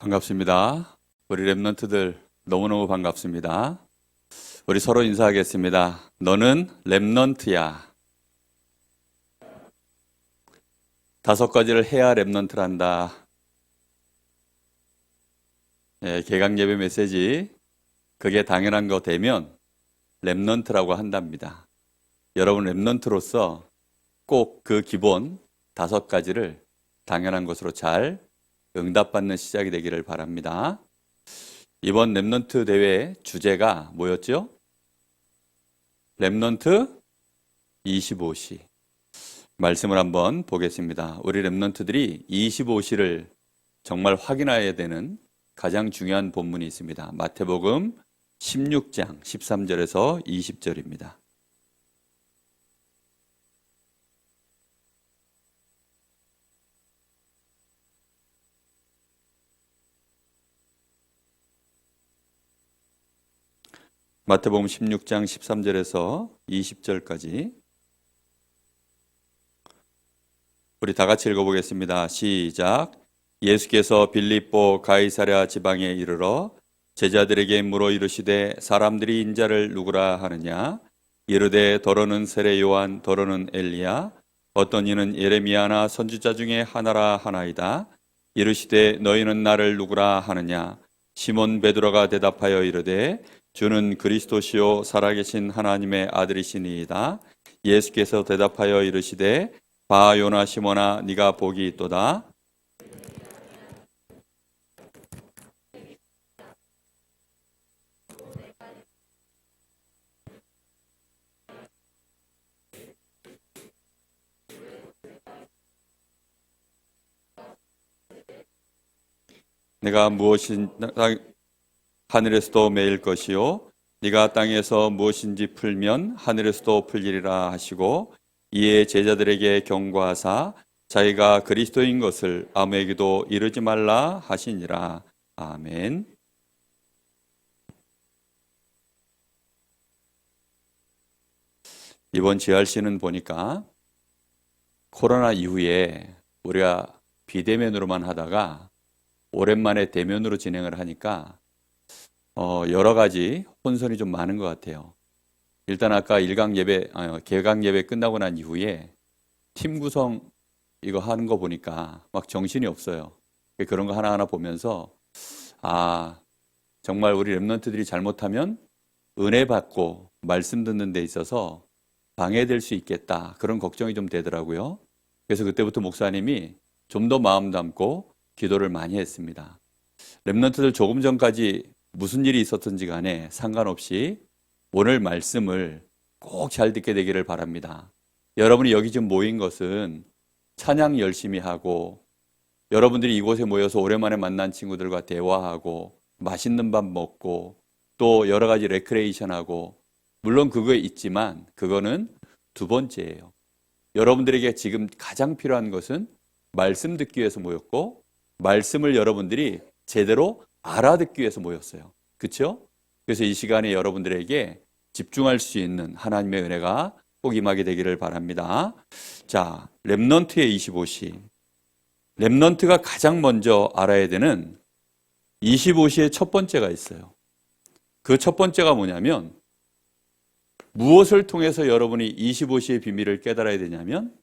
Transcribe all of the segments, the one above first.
반갑습니다. 우리 랩런트들 너무너무 반갑습니다. 우리 서로 인사하겠습니다. 너는 랩런트야. 5가지를 해야 랩런트란다. 개강 예배 메시지 그게 당연한 거 되면 랩런트라고 한답니다. 여러분 랩런트로서 꼭 그 기본 5가지를 당연한 것으로 잘 응답받는 시작이 되기를 바랍니다. 이번 랩런트 대회 주제가 뭐였죠? 랩런트 25시. 말씀을 한번 보겠습니다. 우리 랩런트들이 25시를 정말 확인해야 되는 가장 중요한 본문이 있습니다. 마태복음 16장 13절에서 20절입니다. 마태복음 16장 13절에서 20절까지 우리 다 같이 읽어보겠습니다. 시작. 예수께서 빌립보 가이사랴 지방에 이르러 제자들에게 물어 이르시되 사람들이 인자를 누구라 하느냐? 이르되 더러는 세례 요한, 더러는 엘리야, 어떤 이는 예레미야나 선지자 중에 하나라 하나이다. 이르시되 너희는 나를 누구라 하느냐? 시몬 베드로가 대답하여 이르되 주는 그리스도시요 살아계신 하나님의 아들이시니이다. 예수께서 대답하여 이르시되 바 요나 시몬아 네가 복이 있도다. 내가 무엇인 하늘에서도 매일 것이요 네가 땅에서 무엇인지 풀면 하늘에서도 풀리리라 하시고 이에 제자들에게 경고하사 자기가 그리스도인 것을 아무에게도 이르지 말라 하시니라. 아멘. 이번 GRC는 보니까 코로나 이후에 우리가 비대면으로만 하다가 오랜만에 대면으로 진행을 하니까 여러 가지 혼선이 좀 많은 것 같아요. 일단 아까 개강 예배 끝나고 난 이후에 팀 구성 이거 하는 거 보니까 막 정신이 없어요. 그런 거 하나하나 보면서 정말 우리 랩런트들이 잘못하면 은혜 받고 말씀 듣는 데 있어서 방해될 수 있겠다. 그런 걱정이 좀 되더라고요. 그래서 그때부터 목사님이 좀 더 마음 담고 기도를 많이 했습니다. 랩런트들 조금 전까지 무슨 일이 있었든지 간에 상관없이 오늘 말씀을 꼭 잘 듣게 되기를 바랍니다. 여러분이 여기 지금 모인 것은 찬양 열심히 하고 여러분들이 이곳에 모여서 오랜만에 만난 친구들과 대화하고 맛있는 밥 먹고 또 여러 가지 레크레이션하고 물론 그거에 있지만 그거는 두 번째예요. 여러분들에게 지금 가장 필요한 것은 말씀 듣기 위해서 모였고 말씀을 여러분들이 제대로 알아듣기 위해서 모였어요. 그렇죠? 그래서 이 시간에 여러분들에게 집중할 수 있는 하나님의 은혜가 꼭 임하게 되기를 바랍니다. 자, 랩런트의 25시. 랩런트가 가장 먼저 알아야 되는 25시의 첫 번째가 있어요. 그 첫 번째가 뭐냐면 무엇을 통해서 여러분이 25시의 비밀을 깨달아야 되냐면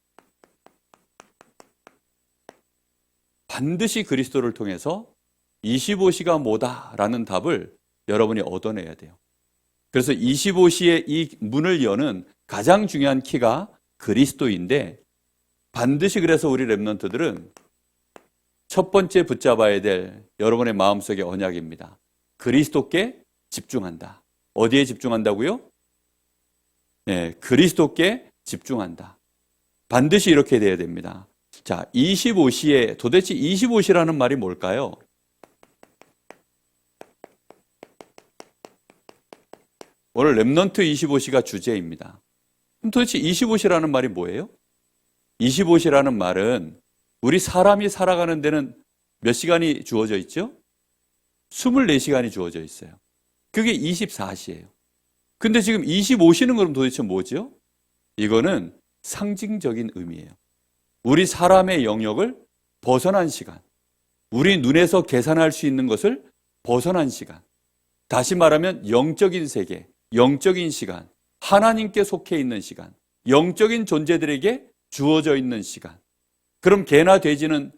반드시 그리스도를 통해서 25시가 뭐다라는 답을 여러분이 얻어내야 돼요. 그래서 25시의 이 문을 여는 가장 중요한 키가 그리스도인데 반드시 그래서 우리 랩런트들은 첫 번째 붙잡아야 될 여러분의 마음속의 언약입니다. 그리스도께 집중한다. 어디에 집중한다고요? 네, 그리스도께 집중한다. 반드시 이렇게 돼야 됩니다. 자, 25시에 도대체 25시라는 말이 뭘까요? 오늘 랩런트 25시가 주제입니다. 그럼 도대체 25시라는 말이 뭐예요? 25시라는 말은 우리 사람이 살아가는 데는 몇 시간이 주어져 있죠? 24시간이 주어져 있어요. 그게 24시예요. 근데 지금 25시는 그럼 도대체 뭐죠? 이거는 상징적인 의미예요. 우리 사람의 영역을 벗어난 시간, 우리 눈에서 계산할 수 있는 것을 벗어난 시간. 다시 말하면 영적인 세계, 영적인 시간, 하나님께 속해 있는 시간, 영적인 존재들에게 주어져 있는 시간. 그럼 개나 돼지는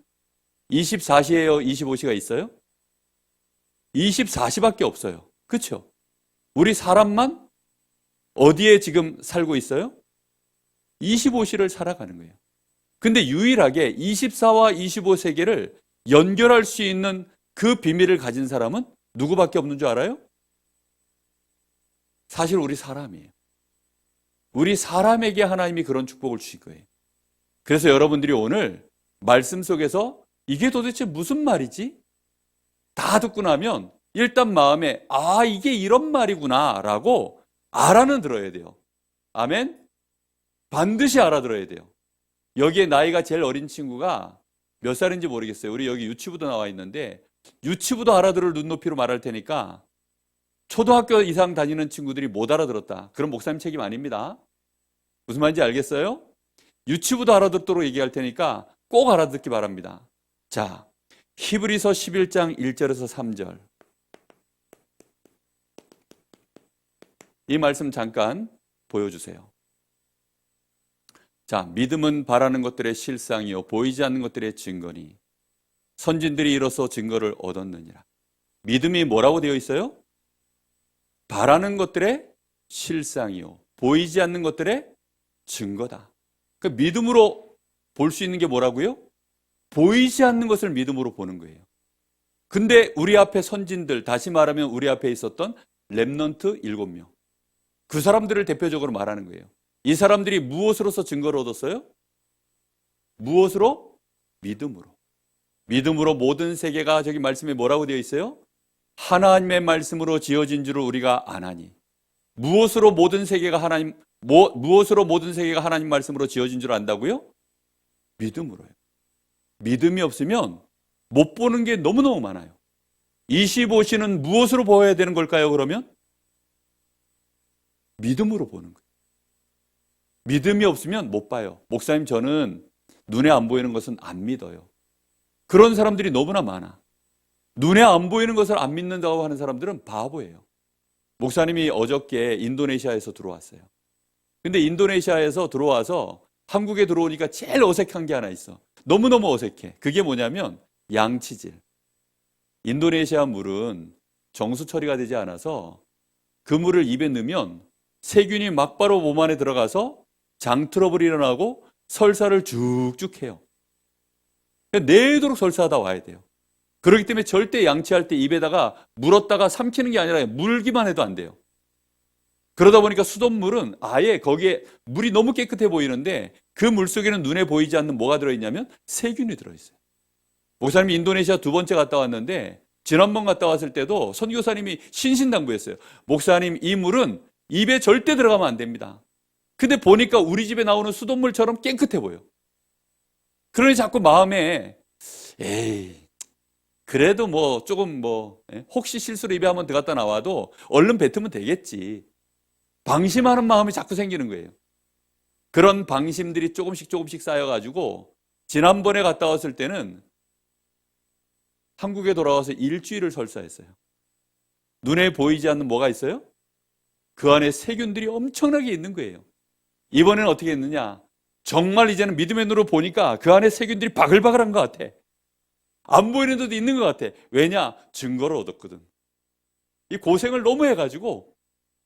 24시예요? 25시가 있어요? 24시밖에 없어요. 그렇죠? 우리 사람만 어디에 지금 살고 있어요? 25시를 살아가는 거예요. 근데 유일하게 24와 25세계를 연결할 수 있는 그 비밀을 가진 사람은 누구밖에 없는 줄 알아요? 사실 우리 사람이에요. 우리 사람에게 하나님이 그런 축복을 주신 거예요. 그래서 여러분들이 오늘 말씀 속에서 이게 도대체 무슨 말이지? 다 듣고 나면 일단 마음에 이게 이런 말이구나 라고 알아는 들어야 돼요. 아멘? 반드시 알아들어야 돼요. 여기에 나이가 제일 어린 친구가 몇 살인지 모르겠어요. 우리 여기 유치부도 나와 있는데 유치부도 알아들을 눈높이로 말할 테니까 초등학교 이상 다니는 친구들이 못 알아들었다. 그럼 목사님 책임 아닙니다. 무슨 말인지 알겠어요? 유치부도 알아듣도록 얘기할 테니까 꼭 알아듣기 바랍니다. 자, 히브리서 11장 1절에서 3절. 이 말씀 잠깐 보여주세요. 자, 믿음은 바라는 것들의 실상이요 보이지 않는 것들의 증거니 선진들이 이로써 증거를 얻었느니라. 믿음이 뭐라고 되어 있어요? 바라는 것들의 실상이요 보이지 않는 것들의 증거다. 그 믿음으로 볼 수 있는 게 뭐라고요? 보이지 않는 것을 믿음으로 보는 거예요. 근데 우리 앞에 선진들, 다시 말하면 우리 앞에 있었던 렘넌트 7명, 그 사람들을 대표적으로 말하는 거예요. 이 사람들이 무엇으로서 증거를 얻었어요? 무엇으로? 믿음으로. 믿음으로 모든 세계가 저기 말씀에 뭐라고 되어 있어요? 하나님의 말씀으로 지어진 줄을 우리가 아나니. 무엇으로 모든 세계가 무엇으로 모든 세계가 하나님 말씀으로 지어진 줄 안다고요? 믿음으로요. 믿음이 없으면 못 보는 게 너무너무 많아요. 25시는 무엇으로 보아야 되는 걸까요, 그러면? 믿음으로 보는 거예요. 믿음이 없으면 못 봐요. 목사님, 저는 눈에 안 보이는 것은 안 믿어요. 그런 사람들이 너무나 많아. 눈에 안 보이는 것을 안 믿는다고 하는 사람들은 바보예요. 목사님이 어저께 인도네시아에서 들어왔어요. 근데 인도네시아에서 들어와서 한국에 들어오니까 제일 어색한 게 하나 있어. 너무너무 어색해. 그게 뭐냐면 양치질. 인도네시아 물은 정수 처리가 되지 않아서 그 물을 입에 넣으면 세균이 막바로 몸 안에 들어가서 장 트러블이 일어나고 설사를 쭉쭉 해요. 내도록 설사하다 와야 돼요. 그렇기 때문에 절대 양치할 때 입에다가 물었다가 삼키는 게 아니라 물기만 해도 안 돼요. 그러다 보니까 수돗물은 아예 거기에 물이 너무 깨끗해 보이는데 그 물 속에는 눈에 보이지 않는 뭐가 들어있냐면 세균이 들어있어요. 목사님이 인도네시아 2번째 갔다 왔는데 지난번 갔다 왔을 때도 선교사님이 신신당부했어요. 목사님, 이 물은 입에 절대 들어가면 안 됩니다. 근데 보니까 우리 집에 나오는 수돗물처럼 깨끗해 보여. 그러니 자꾸 마음에 그래도 뭐 조금 혹시 실수로 입에 한번 들어갔다 나와도 얼른 뱉으면 되겠지. 방심하는 마음이 자꾸 생기는 거예요. 그런 방심들이 조금씩 쌓여가지고 지난번에 갔다 왔을 때는 한국에 돌아와서 일주일을 설사했어요. 눈에 보이지 않는 뭐가 있어요? 그 안에 세균들이 엄청나게 있는 거예요. 이번에는 어떻게 했느냐? 정말 이제는 믿음의 눈으로 보니까 그 안에 세균들이 바글바글한 것 같아. 안 보이는 데도 있는 것 같아. 왜냐? 증거를 얻었거든. 이 고생을 너무 해가지고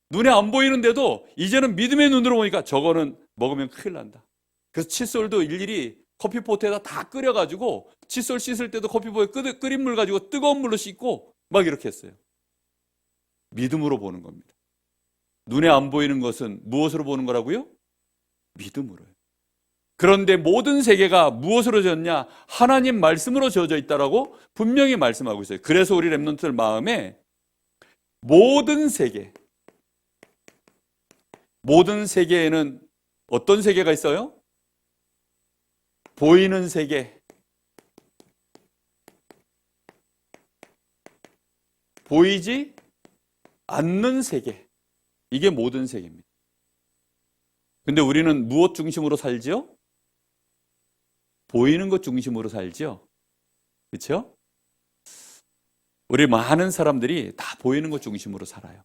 눈에 안 보이는데도 이제는 믿음의 눈으로 보니까 저거는 먹으면 큰일 난다. 그래서 칫솔도 일일이 커피포트에다 다 끓여가지고 칫솔 씻을 때도 커피포트에 끓인 물 가지고 뜨거운 물로 씻고 막 이렇게 했어요. 믿음으로 보는 겁니다. 눈에 안 보이는 것은 무엇으로 보는 거라고요? 믿음으로요. 그런데 모든 세계가 무엇으로 지었냐? 하나님 말씀으로 지어져 있다라고 분명히 말씀하고 있어요. 그래서 우리 렘넌트들 마음에 모든 세계에는 어떤 세계가 있어요? 보이는 세계, 보이지 않는 세계. 이게 모든 세계입니다. 근데 우리는 무엇 중심으로 살지요? 보이는 것 중심으로 살지요. 그렇죠? 우리 많은 사람들이 다 보이는 것 중심으로 살아요.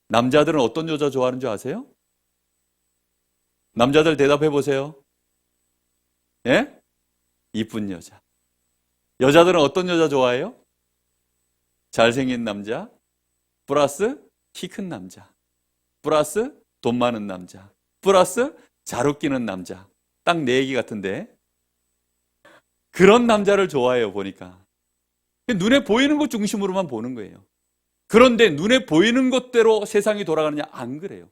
남자들은 어떤 여자 좋아하는 줄 아세요? 남자들 대답해 보세요. 예? 이쁜 여자. 여자들은 어떤 여자 좋아해요? 잘생긴 남자, 플러스 키 큰 남자, 플러스 돈 많은 남자, 플러스 잘 웃기는 남자. 딱 내 얘기 같은데. 그런 남자를 좋아해요, 보니까. 눈에 보이는 것 중심으로만 보는 거예요. 그런데 눈에 보이는 것대로 세상이 돌아가느냐? 안 그래요.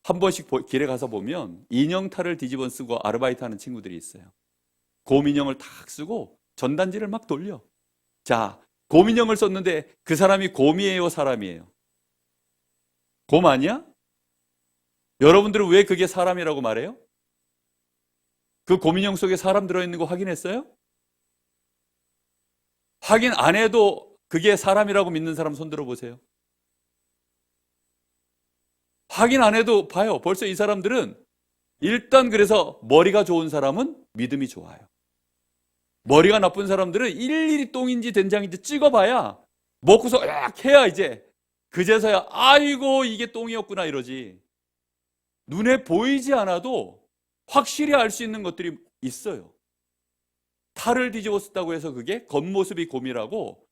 한 번씩 길에 가서 보면 인형탈을 뒤집어 쓰고 아르바이트 하는 친구들이 있어요. 곰인형을 탁 쓰고 전단지를 막 돌려. 자, 곰인형을 썼는데 그 사람이 곰이에요, 사람이에요? 곰 아니야? 여러분들은 왜 그게 사람이라고 말해요? 그 곰인형 속에 사람 들어있는 거 확인했어요? 확인 안 해도 그게 사람이라고 믿는 사람 손 들어보세요. 확인 안 해도 봐요. 벌써 이 사람들은 일단 그래서 머리가 좋은 사람은 믿음이 좋아요. 머리가 나쁜 사람들은 일일이 똥인지 된장인지 찍어봐야 먹고서 약 해야 이제 그제서야 아이고 이게 똥이었구나 이러지. 눈에 보이지 않아도 확실히 알 수 있는 것들이 있어요. 탈을 뒤집어 썼다고 해서 그게 겉모습이 곰이라고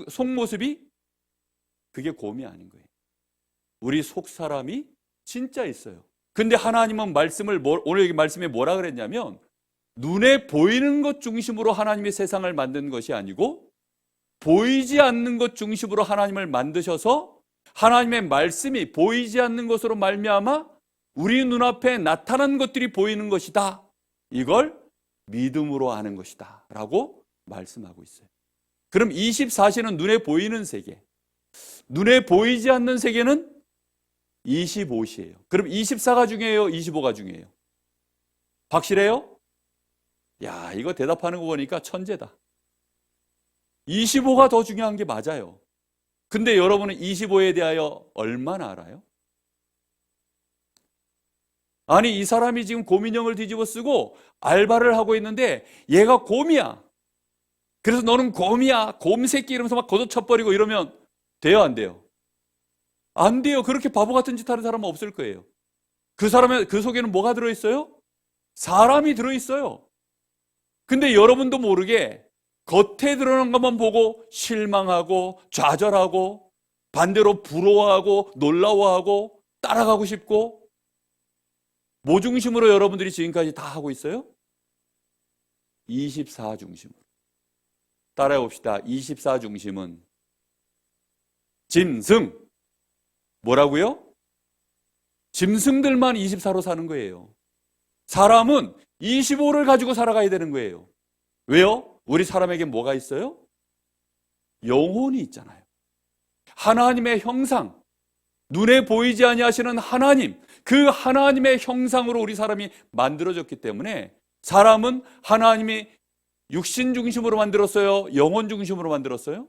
속모습이 그게 곰이 아닌 거예요. 우리 속 사람이 진짜 있어요. 근데 하나님은 말씀을 오늘 여기 말씀에 뭐라 그랬냐면 눈에 보이는 것 중심으로 하나님이 세상을 만든 것이 아니고 보이지 않는 것 중심으로 하나님을 만드셔서 하나님의 말씀이 보이지 않는 것으로 말미암아 우리 눈앞에 나타난 것들이 보이는 것이다. 이걸 믿음으로 아는 것이다 라고 말씀하고 있어요. 그럼 24시는 눈에 보이는 세계, 눈에 보이지 않는 세계는 25시예요. 그럼 24가 중요해요? 25가 중요해요? 확실해요? 야, 이거 대답하는 거 보니까 천재다. 25가 더 중요한 게 맞아요. 근데 여러분은 25에 대하여 얼마나 알아요? 아니, 이 사람이 지금 곰인형을 뒤집어 쓰고 알바를 하고 있는데 얘가 곰이야. 그래서 너는 곰이야, 곰새끼 이러면서 막 걷어쳐버리고 이러면 돼요, 안 돼요? 안 돼요. 그렇게 바보 같은 짓 하는 사람은 없을 거예요. 그 사람의 그 속에는 뭐가 들어있어요? 사람이 들어있어요. 근데 여러분도 모르게 겉에 드러난 것만 보고 실망하고 좌절하고 반대로 부러워하고 놀라워하고 따라가고 싶고 뭐 중심으로 여러분들이 지금까지 다 하고 있어요? 24 중심으로. 따라해 봅시다. 24 중심은 짐승. 뭐라고요? 짐승들만 24로 사는 거예요. 사람은 25를 가지고 살아가야 되는 거예요. 왜요? 우리 사람에게 뭐가 있어요? 영혼이 있잖아요. 하나님의 형상, 눈에 보이지 아니하시는 하나님, 그 하나님의 형상으로 우리 사람이 만들어졌기 때문에 사람은 하나님이 육신 중심으로 만들었어요? 영혼 중심으로 만들었어요?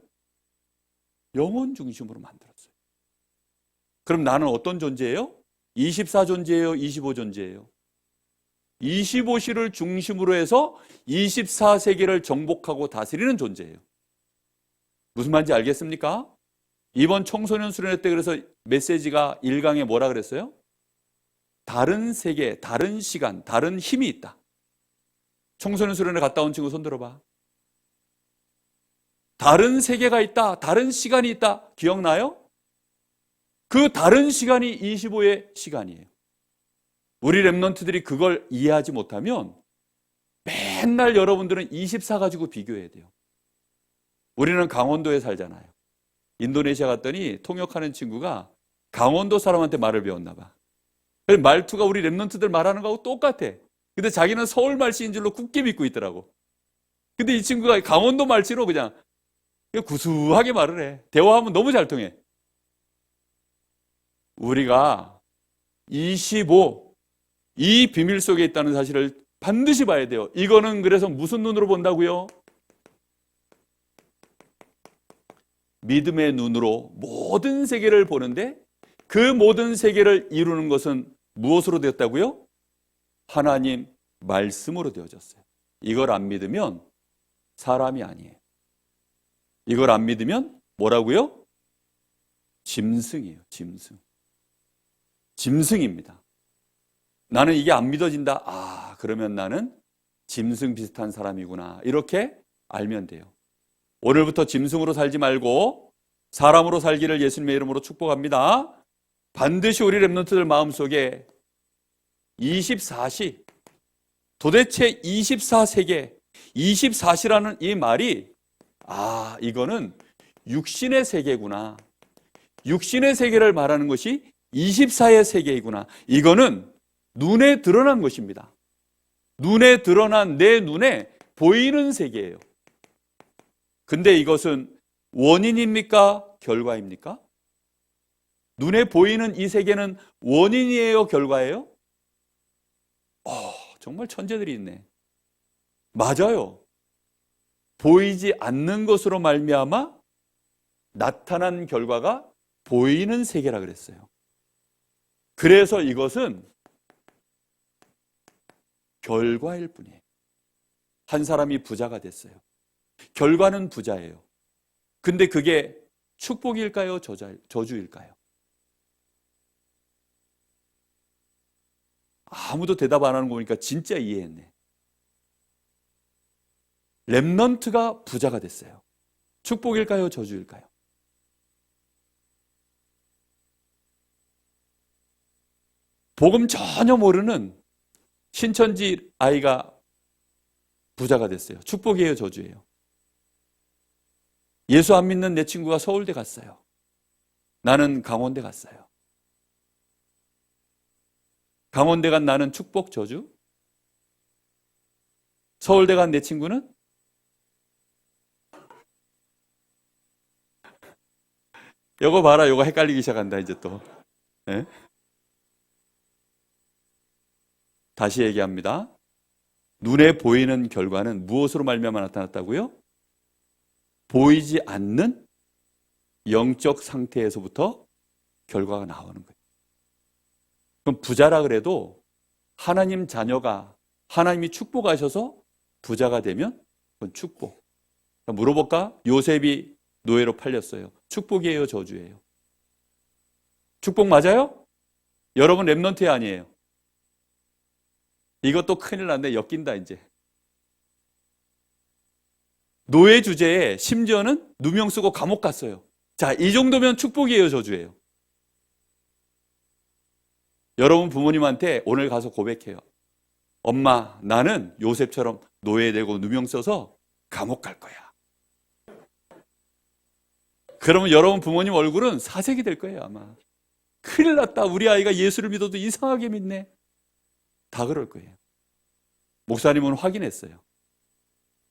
영혼 중심으로 만들었어요. 그럼 나는 어떤 존재예요? 24 존재예요? 25 존재예요? 25시를 중심으로 해서 24세계를 정복하고 다스리는 존재예요. 무슨 말인지 알겠습니까? 이번 청소년 수련회 때 그래서 메시지가 1강에 뭐라 그랬어요? 다른 세계, 다른 시간, 다른 힘이 있다. 청소년 수련회 갔다 온 친구 손 들어봐. 다른 세계가 있다, 다른 시간이 있다. 기억나요? 그 다른 시간이 25의 시간이에요. 우리 랩런트들이 그걸 이해하지 못하면 맨날 여러분들은 24 가지고 비교해야 돼요. 우리는 강원도에 살잖아요. 인도네시아 갔더니 통역하는 친구가 강원도 사람한테 말을 배웠나 봐. 말투가 우리 랩런트들 말하는 거하고 똑같아. 근데 자기는 서울 말씨인 줄로 굳게 믿고 있더라고. 근데 이 친구가 강원도 말씨로 그냥 구수하게 말을 해. 대화하면 너무 잘 통해. 우리가 25, 이 비밀 속에 있다는 사실을 반드시 봐야 돼요. 이거는 그래서 무슨 눈으로 본다고요? 믿음의 눈으로 모든 세계를 보는데 그 모든 세계를 이루는 것은 무엇으로 되었다고요? 하나님 말씀으로 되어졌어요. 이걸 안 믿으면 사람이 아니에요. 이걸 안 믿으면 뭐라고요? 짐승이에요. 짐승. 짐승입니다. 나는 이게 안 믿어진다. 아, 그러면 나는 짐승 비슷한 사람이구나. 이렇게 알면 돼요. 오늘부터 짐승으로 살지 말고 사람으로 살기를 예수님의 이름으로 축복합니다. 반드시 우리 렘넌트들 마음속에 24시, 도대체 24세계, 24시라는 이 말이 아, 이거는 육신의 세계구나. 육신의 세계를 말하는 것이 24의 세계이구나. 이거는 눈에 드러난 것입니다. 눈에 드러난 내 눈에 보이는 세계예요. 근데 이것은 원인입니까? 결과입니까? 눈에 보이는 이 세계는 원인이에요? 결과예요? 정말 천재들이 있네. 맞아요. 보이지 않는 것으로 말미암아 나타난 결과가 보이는 세계라 그랬어요. 그래서 이것은 결과일 뿐이에요. 한 사람이 부자가 됐어요. 결과는 부자예요. 근데 그게 축복일까요? 저주일까요? 아무도 대답 안 하는 거 보니까 진짜 이해했네. 렘넌트가 부자가 됐어요. 축복일까요? 저주일까요? 복음 전혀 모르는 신천지 아이가 부자가 됐어요. 축복이에요? 저주예요? 예수 안 믿는 내 친구가 서울대 갔어요. 나는 강원대 갔어요. 강원대 간 나는 축복, 저주? 서울대 간 내 친구는? 요거 봐라, 요거 헷갈리기 시작한다, 이제 또. 네? 다시 얘기합니다. 눈에 보이는 결과는 무엇으로 말미암아 나타났다고요? 보이지 않는 영적 상태에서부터 결과가 나오는 거예요. 그럼 부자라 그래도 하나님 자녀가 하나님이 축복하셔서 부자가 되면 그건 축복. 물어볼까? 요셉이 노예로 팔렸어요. 축복이에요? 저주예요? 축복 맞아요? 여러분 렘넌트 아니에요. 이것도 큰일 났네. 엮인다 이제. 노예 주제에 심지어는 누명 쓰고 감옥 갔어요. 자, 이 정도면 축복이에요? 저주예요? 여러분 부모님한테 오늘 가서 고백해요. 엄마, 나는 요셉처럼 노예되고 누명 써서 감옥 갈 거야. 그러면 여러분 부모님 얼굴은 사색이 될 거예요, 아마. 큰일 났다. 우리 아이가 예수를 믿어도 이상하게 믿네. 다 그럴 거예요. 목사님은 확인했어요.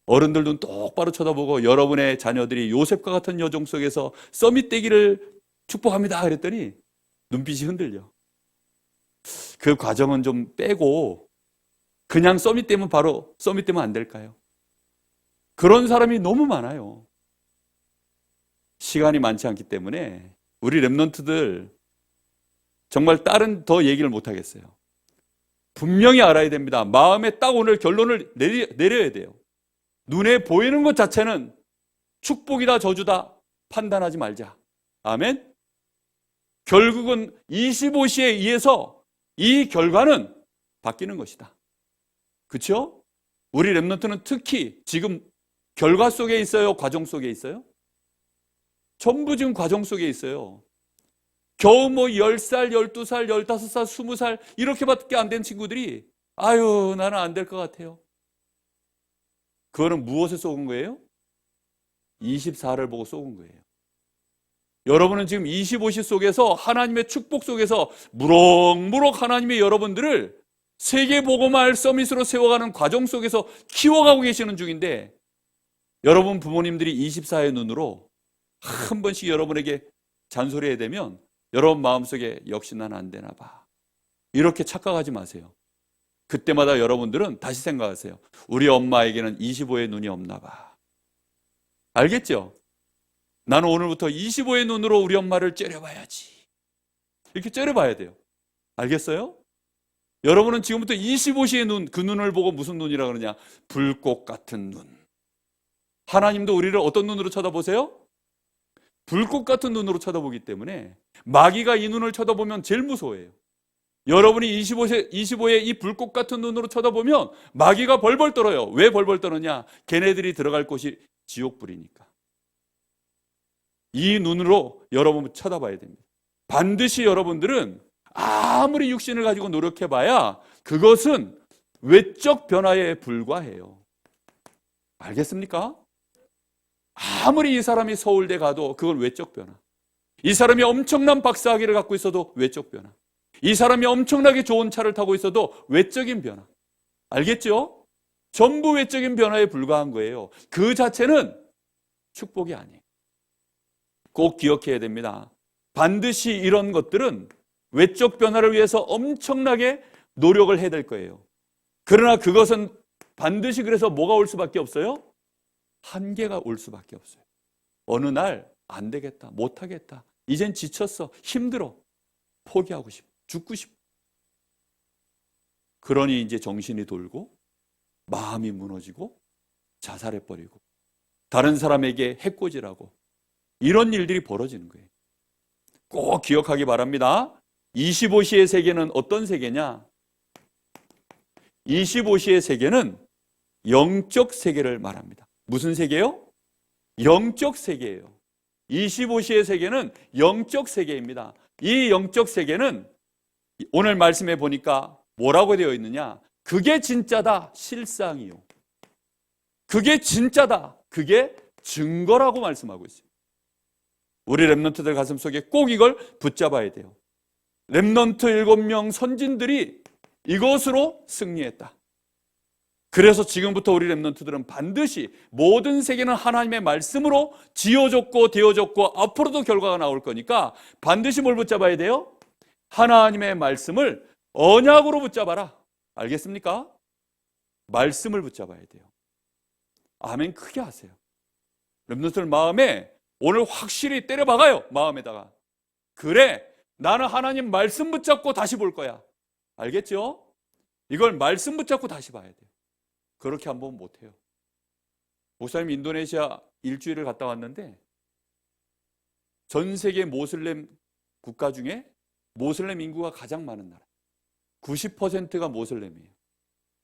어른들 눈 똑바로 쳐다보고 여러분의 자녀들이 요셉과 같은 여정 속에서 서밋 되기를 축복합니다. 그랬더니 눈빛이 흔들려. 그 과정은 좀 빼고 그냥 서밋 되면 바로 서밋 되면 안 될까요? 그런 사람이 너무 많아요. 시간이 많지 않기 때문에 우리 렘넌트들 정말 다른 더 얘기를 못 하겠어요. 분명히 알아야 됩니다. 마음에 딱 오늘 결론을 내려야 돼요. 눈에 보이는 것 자체는 축복이다 저주다 판단하지 말자. 아멘. 결국은 25시에 의해서 이 결과는 바뀌는 것이다. 그렇죠? 우리 렘넌트는 특히 지금 결과 속에 있어요? 과정 속에 있어요? 전부 지금 과정 속에 있어요. 겨우 뭐 10살, 12살, 15살, 20살 이렇게밖에 안 된 친구들이 아유 나는 안 될 것 같아요. 그거는 무엇에 속은 거예요? 24를 보고 속은 거예요. 여러분은 지금 25시 속에서 하나님의 축복 속에서 무럭무럭 하나님의 여러분들을 세계복음화할 서밋으로 세워가는 과정 속에서 키워가고 계시는 중인데 여러분 부모님들이 24의 눈으로 한 번씩 여러분에게 잔소리해야 되면 여러분 마음속에 역시 난 안 되나 봐. 이렇게 착각하지 마세요. 그때마다 여러분들은 다시 생각하세요. 우리 엄마에게는 25의 눈이 없나 봐. 알겠죠? 나는 오늘부터 25의 눈으로 우리 엄마를 째려봐야지. 이렇게 째려봐야 돼요. 알겠어요? 여러분은 지금부터 25시의 눈, 그 눈을 보고 무슨 눈이라 그러냐? 불꽃 같은 눈. 하나님도 우리를 어떤 눈으로 쳐다보세요? 불꽃 같은 눈으로 쳐다보기 때문에 마귀가 이 눈을 쳐다보면 제일 무서워해요. 여러분이 25의 이 불꽃 같은 눈으로 쳐다보면 마귀가 벌벌 떨어요. 왜 벌벌 떠느냐? 걔네들이 들어갈 곳이 지옥불이니까. 이 눈으로 여러분 쳐다봐야 됩니다. 반드시 여러분들은 아무리 육신을 가지고 노력해봐야 그것은 외적 변화에 불과해요. 알겠습니까? 아무리 이 사람이 서울대 가도 그건 외적 변화. 이 사람이 엄청난 박사학위를 갖고 있어도 외적 변화. 이 사람이 엄청나게 좋은 차를 타고 있어도 외적인 변화. 알겠죠? 전부 외적인 변화에 불과한 거예요. 그 자체는 축복이 아니에요. 꼭 기억해야 됩니다. 반드시 이런 것들은 외적 변화를 위해서 엄청나게 노력을 해야 될 거예요. 그러나 그것은 반드시 그래서 뭐가 올 수밖에 없어요? 한계가 올 수밖에 없어요. 어느 날 안 되겠다, 못하겠다, 이젠 지쳤어, 힘들어, 포기하고 싶어, 죽고 싶어. 그러니 이제 정신이 돌고 마음이 무너지고 자살해버리고 다른 사람에게 해코지라고 이런 일들이 벌어지는 거예요. 꼭 기억하기 바랍니다. 25시의 세계는 어떤 세계냐? 25시의 세계는 영적 세계를 말합니다. 무슨 세계요? 영적 세계예요. 25시의 세계는 영적 세계입니다. 이 영적 세계는 오늘 말씀해 보니까 뭐라고 되어 있느냐? 그게 진짜다, 실상이요. 그게 진짜다, 그게 증거라고 말씀하고 있어요. 우리 렘넌트들 가슴속에 꼭 이걸 붙잡아야 돼요. 렘넌트 7명 선진들이 이것으로 승리했다. 그래서 지금부터 우리 렘넌트들은 반드시 모든 세계는 하나님의 말씀으로 지어졌고 되어졌고 앞으로도 결과가 나올 거니까 반드시 뭘 붙잡아야 돼요? 하나님의 말씀을 언약으로 붙잡아라. 알겠습니까? 말씀을 붙잡아야 돼요. 아멘 크게 하세요. 렘넌트들 마음에 오늘 확실히 때려박아요. 마음에다가. 그래, 나는 하나님 말씀 붙잡고 다시 볼 거야. 알겠죠? 이걸 말씀 붙잡고 다시 봐야 돼요. 그렇게 한번 못해요. 목사님 인도네시아 일주일을 갔다 왔는데 전 세계 모슬렘 국가 중에 모슬렘 인구가 가장 많은 나라. 90%가 모슬렘이에요.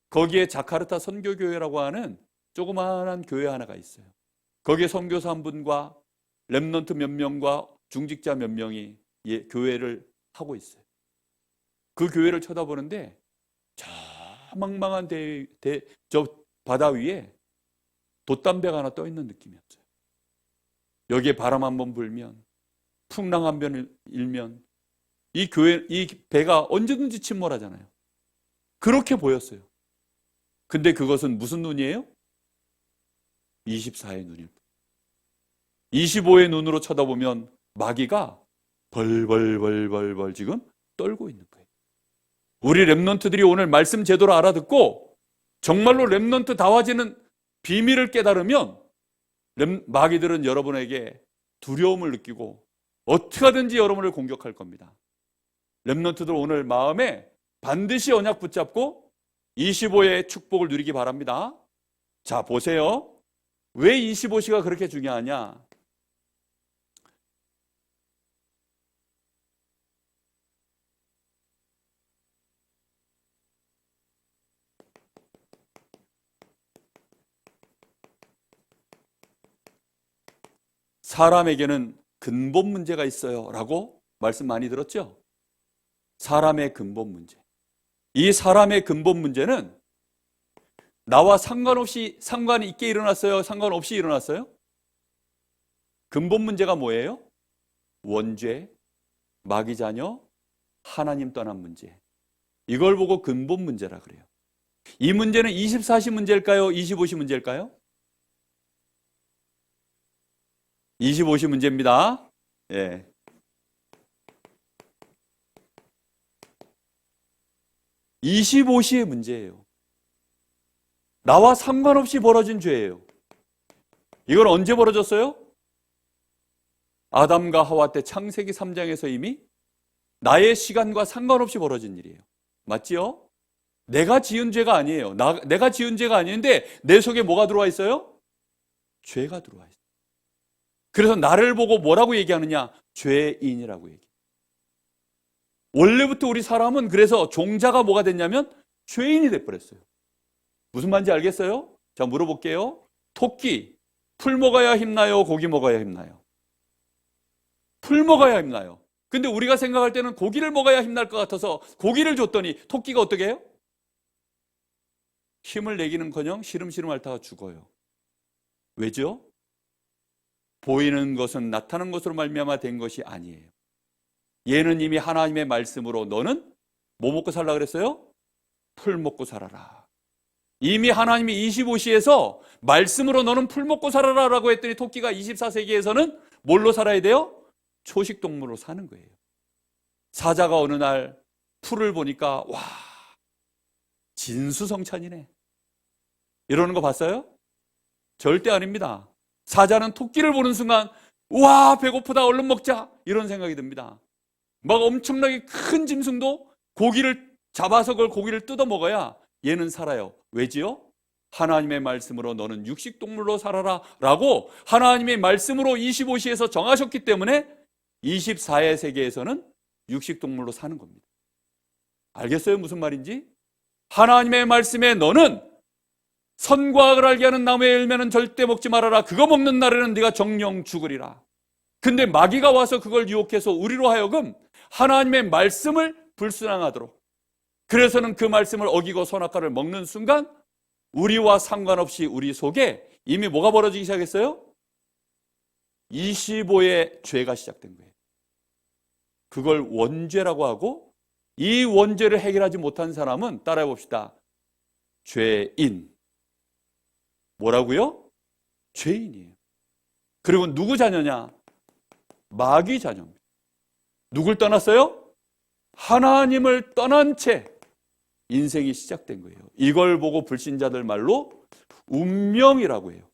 거기에 자카르타 선교교회라고 하는 조그마한 교회 하나가 있어요. 거기에 선교사 한 분과 렘넌트 몇 명과 중직자 몇 명이 교회를 하고 있어요. 그 교회를 쳐다보는데 저 망망한 저 바다 위에 돛담배가 하나 떠 있는 느낌이었어요. 여기에 바람 한번 불면, 풍랑 한번 일면 이 배가 언제든지 침몰하잖아요. 그렇게 보였어요. 근데 그것은 무슨 눈이에요? 24의 눈일 뿐. 25의 눈으로 쳐다보면 마귀가 벌벌벌벌벌 지금 떨고 있는 거예요. 우리 렘넌트들이 오늘 말씀 제대로 알아듣고 정말로 렘넌트 다워지는 비밀을 깨달으면 마귀들은 여러분에게 두려움을 느끼고 어떻게 하든지 여러분을 공격할 겁니다. 렘넌트들 오늘 마음에 반드시 언약 붙잡고 25의 축복을 누리기 바랍니다. 자, 보세요. 왜 25시가 그렇게 중요하냐? 사람에게는 근본 문제가 있어요 라고 말씀 많이 들었죠? 사람의 근본 문제. 이 사람의 근본 문제는 나와 상관이 있게 일어났어요? 상관없이 일어났어요? 근본 문제가 뭐예요? 원죄, 마귀 자녀, 하나님 떠난 문제. 이걸 보고 근본 문제라 그래요. 이 문제는 24시 문제일까요? 25시 문제일까요? 25시 문제입니다. 예. 25시의 문제예요. 나와 상관없이 벌어진 죄예요. 이건 언제 벌어졌어요? 아담과 하와 때 창세기 3장에서 이미 나의 시간과 상관없이 벌어진 일이에요. 맞지요? 내가 지은 죄가 아니에요. 내가 지은 죄가 아닌데 내 속에 뭐가 들어와 있어요? 죄가 들어와 있어요. 그래서 나를 보고 뭐라고 얘기하느냐? 죄인이라고 얘기해요. 원래부터 우리 사람은 그래서 종자가 뭐가 됐냐면 죄인이 돼버렸어요. 무슨 말인지 알겠어요? 자, 물어볼게요. 토끼, 풀 먹어야 힘나요? 고기 먹어야 힘나요? 풀 먹어야 힘나요. 근데 우리가 생각할 때는 고기를 먹어야 힘날 것 같아서 고기를 줬더니 토끼가 어떻게 해요? 힘을 내기는커녕 시름시름 앓다가 죽어요. 왜죠? 보이는 것은 나타나는 것으로 말미암아 된 것이 아니에요. 얘는 이미 하나님의 말씀으로 너는 뭐 먹고 살라 그랬어요? 풀 먹고 살아라. 이미 하나님이 25시에서 말씀으로 너는 풀 먹고 살아라 라고 했더니 토끼가 24세기에서는 뭘로 살아야 돼요? 초식동물로 사는 거예요. 사자가 어느 날 풀을 보니까 와, 진수성찬이네. 이러는 거 봤어요? 절대 아닙니다. 사자는 토끼를 보는 순간 와, 배고프다, 얼른 먹자, 이런 생각이 듭니다. 막 엄청나게 큰 짐승도 고기를 잡아서 그걸 고기를 뜯어 먹어야 얘는 살아요. 왜지요? 하나님의 말씀으로 너는 육식동물로 살아라 라고 하나님의 말씀으로 25시에서 정하셨기 때문에 24의 세계에서는 육식동물로 사는 겁니다. 알겠어요? 무슨 말인지? 하나님의 말씀에 너는 선과 악을 알게 하는 나무의 열매는 절대 먹지 말아라. 그거 먹는 날에는 네가 정령 죽으리라. 근데 마귀가 와서 그걸 유혹해서 우리로 하여금 하나님의 말씀을 불순항하도록, 그래서는 그 말씀을 어기고 선악과를 먹는 순간 우리와 상관없이 우리 속에 이미 뭐가 벌어지기 시작했어요? 25의 죄가 시작된 거예요. 그걸 원죄라고 하고, 이 원죄를 해결하지 못한 사람은 따라해 봅시다. 죄인. 뭐라고요? 죄인이에요. 그리고 누구 자녀냐? 마귀 자녀입니다. 누굴 떠났어요? 하나님을 떠난 채 인생이 시작된 거예요. 이걸 보고 불신자들 말로 운명이라고 해요.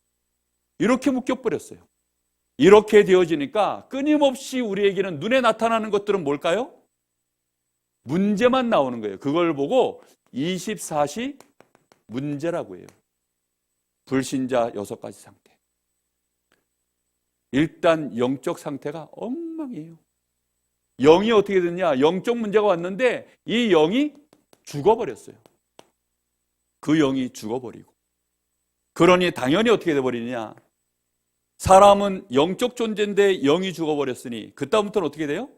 이렇게 묶여버렸어요. 이렇게 되어지니까 끊임없이 우리에게는 눈에 나타나는 것들은 뭘까요? 문제만 나오는 거예요. 그걸 보고 24시 문제라고 해요. 불신자 6가지 상태. 일단 영적 상태가 엉망이에요. 영이 어떻게 됐냐? 영적 문제가 왔는데 이 영이 죽어버렸어요. 그 영이 죽어버리고. 그러니 당연히 어떻게 돼버리냐? 사람은 영적 존재인데 영이 죽어버렸으니 그 다음부터는 어떻게 돼요?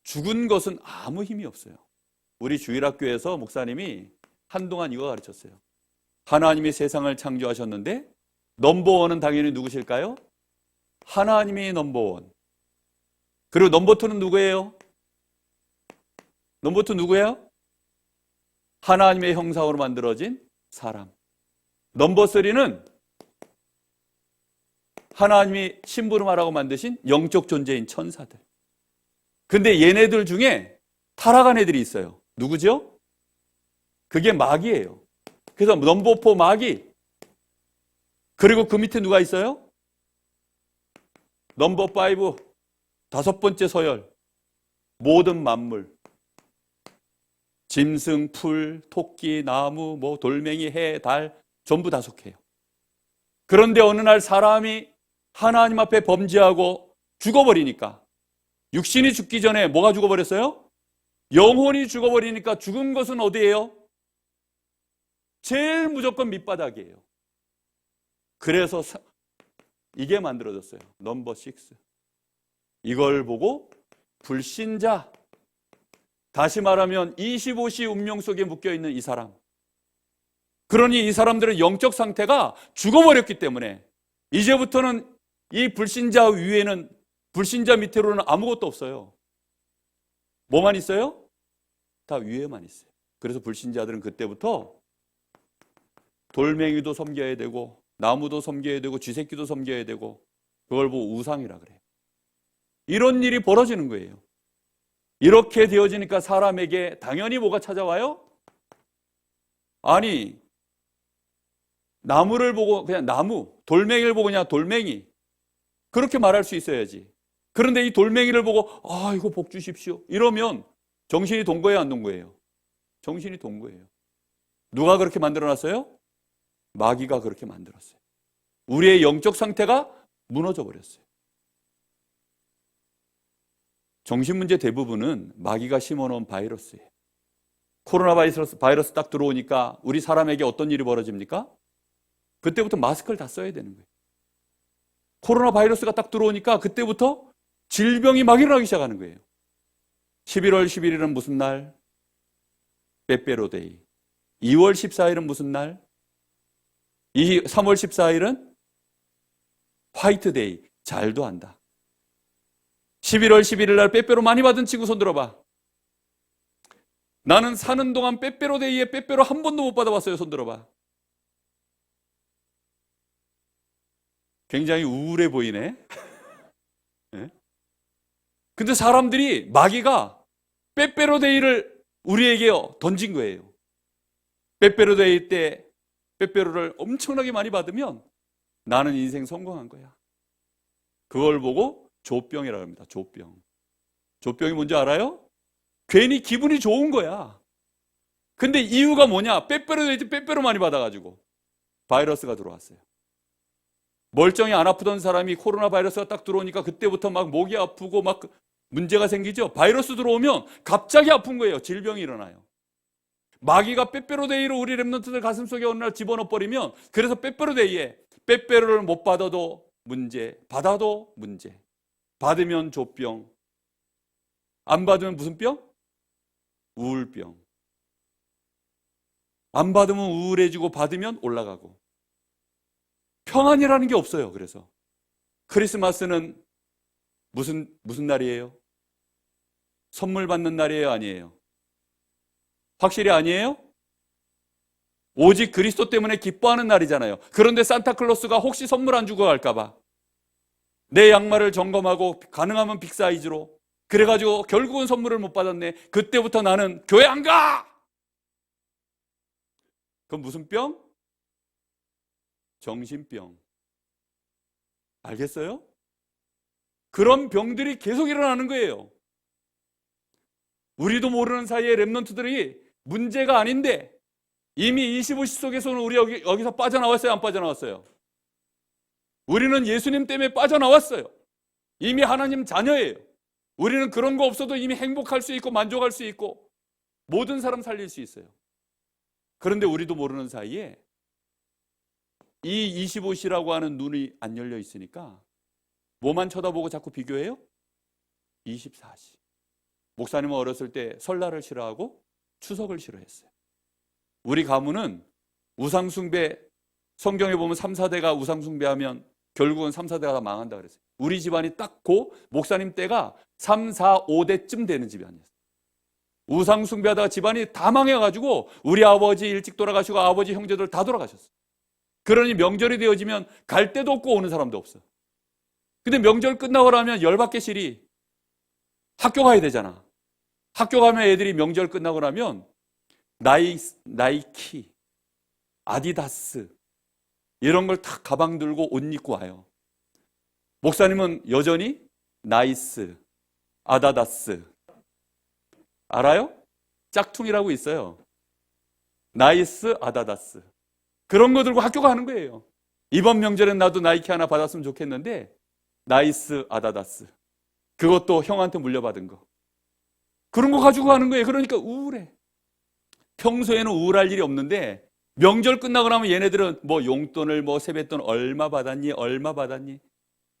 죽은 것은 아무 힘이 없어요. 우리 주일학교에서 목사님이 한동안 이거 가르쳤어요. 하나님이 세상을 창조하셨는데 넘버원은 당연히 누구실까요? 하나님이 넘버원. 그리고 넘버2는 누구예요? 넘버2 누구예요? 하나님의 형상으로 만들어진 사람. 넘버3는 하나님이 심부름하라고 만드신 영적 존재인 천사들. 근데 얘네들 중에 타락한 애들이 있어요. 누구죠? 그게 마귀예요. 그래서 넘버4 마귀. 그리고 그 밑에 누가 있어요? 넘버5 5번째 서열. 모든 만물. 짐승, 풀, 토끼, 나무, 돌멩이, 해, 달 전부 다 속해요. 그런데 어느 날 사람이 하나님 앞에 범죄하고 죽어버리니까, 육신이 죽기 전에 뭐가 죽어버렸어요? 영혼이 죽어버리니까 죽은 것은 어디예요? 제일 무조건 밑바닥이에요. 그래서 이게 만들어졌어요. 넘버6. 이걸 보고 불신자, 다시 말하면 25시 운명 속에 묶여있는 이 사람, 그러니 이 사람들은 영적 상태가 죽어버렸기 때문에 이제부터는 이 불신자 위에는, 불신자 밑으로는 아무것도 없어요. 뭐만 있어요? 다 위에만 있어요. 그래서 불신자들은 그때부터 돌멩이도 섬겨야 되고 나무도 섬겨야 되고 쥐새끼도 섬겨야 되고, 그걸 보고 우상이라 그래요. 이런 일이 벌어지는 거예요. 이렇게 되어지니까 사람에게 당연히 뭐가 찾아와요? 아니, 나무를 보고 그냥 나무, 돌멩이를 보고 그냥 돌멩이, 그렇게 말할 수 있어야지. 그런데 이 돌멩이를 보고 아, 이거 복 주십시오 이러면 정신이 돈 거예요, 안 돈 거예요? 정신이 돈 거예요. 누가 그렇게 만들어놨어요? 마귀가 그렇게 만들었어요. 우리의 영적 상태가 무너져 버렸어요. 정신문제 대부분은 마귀가 심어놓은 바이러스예요. 코로나 바이러스 딱 들어오니까 우리 사람에게 어떤 일이 벌어집니까? 그때부터 마스크를 다 써야 되는 거예요. 코로나 바이러스가 딱 들어오니까 그때부터 질병이 막 일어나기 시작하는 거예요. 11월 11일은 무슨 날? 빼빼로데이. 2월 14일은 무슨 날? 3월 14일은 화이트데이. 잘도 한다. 11월 11일 날 빼빼로 많이 받은 친구 손 들어봐. 나는 사는 동안 빼빼로데이에 빼빼로 한 번도 못 받아봤어요. 손 들어봐. 굉장히 우울해 보이네. 네? 근데 사람들이, 마귀가 빼빼로데이를 우리에게 던진 거예요. 빼빼로데이 때 빼빼로를 엄청나게 많이 받으면 나는 인생 성공한 거야. 그걸 보고 조병이라고 합니다. 조병. 조병이 뭔지 알아요? 괜히 기분이 좋은 거야. 근데 이유가 뭐냐? 빼빼로데이 때 빼빼로 많이 받아가지고 바이러스가 들어왔어요. 멀쩡히 안 아프던 사람이 코로나 바이러스가 딱 들어오니까 그때부터 막 목이 아프고 막 문제가 생기죠. 바이러스 들어오면 갑자기 아픈 거예요. 질병이 일어나요. 마귀가 빼빼로데이로 우리 렘넌트들 가슴속에 어느 날 집어넣어 버리면, 그래서 빼빼로데이에 빼빼로를 못 받아도 문제, 받아도 문제. 받으면 조병, 안 받으면 무슨 병? 우울병. 안 받으면 우울해지고 받으면 올라가고. 평안이라는 게 없어요. 그래서 크리스마스는 무슨 날이에요? 선물 받는 날이에요? 아니에요? 확실히 아니에요? 오직 그리스도 때문에 기뻐하는 날이잖아요. 그런데 산타클로스가 혹시 선물 안 주고 갈까봐 내 양말을 점검하고 가능하면 빅사이즈로, 그래가지고 결국은 선물을 못 받았네. 그때부터 나는 교회 안 가! 그건 무슨 병? 정신병. 알겠어요? 그런 병들이 계속 일어나는 거예요. 우리도 모르는 사이에 렘넌트들이 문제가 아닌데 이미 25시 속에서는 우리 여기서 빠져나왔어요? 안 빠져나왔어요? 우리는 예수님 때문에 빠져나왔어요. 이미 하나님 자녀예요. 우리는 그런 거 없어도 이미 행복할 수 있고 만족할 수 있고 모든 사람 살릴 수 있어요. 그런데 우리도 모르는 사이에 이 25시라고 하는 눈이 안 열려 있으니까 뭐만 쳐다보고 자꾸 비교해요? 24시. 목사님은 어렸을 때 설날을 싫어하고 추석을 싫어했어요. 우리 가문은 우상숭배, 성경에 보면 3, 4대가 우상숭배하면 결국은 3, 4대가 다 망한다 그랬어요. 우리 집안이 딱 목사님 때가 3, 4, 5대쯤 되는 집안이었어요. 우상숭배하다가 집안이 다 망해가지고 우리 아버지 일찍 돌아가시고 아버지 형제들 다 돌아가셨어요. 그러니 명절이 되어지면 갈 데도 없고 오는 사람도 없어요. 근데 명절 끝나고 나면 열받게 실이 학교 가야 되잖아. 학교 가면 애들이 명절 끝나고 나면 나이키, 아디다스 이런 걸 다 가방 들고 옷 입고 와요. 목사님은 여전히 나이스, 아다다스 알아요? 짝퉁이라고 있어요. 나이스, 아다다스 그런 거 들고 학교 가는 거예요. 이번 명절엔 나도 나이키 하나 받았으면 좋겠는데 나이스, 아다다스 그것도 형한테 물려받은 거 그런 거 가지고 가는 거예요. 그러니까 우울해. 평소에는 우울할 일이 없는데 명절 끝나고 나면 얘네들은 뭐 용돈을 뭐 세뱃돈 얼마 받았니? 얼마 받았니?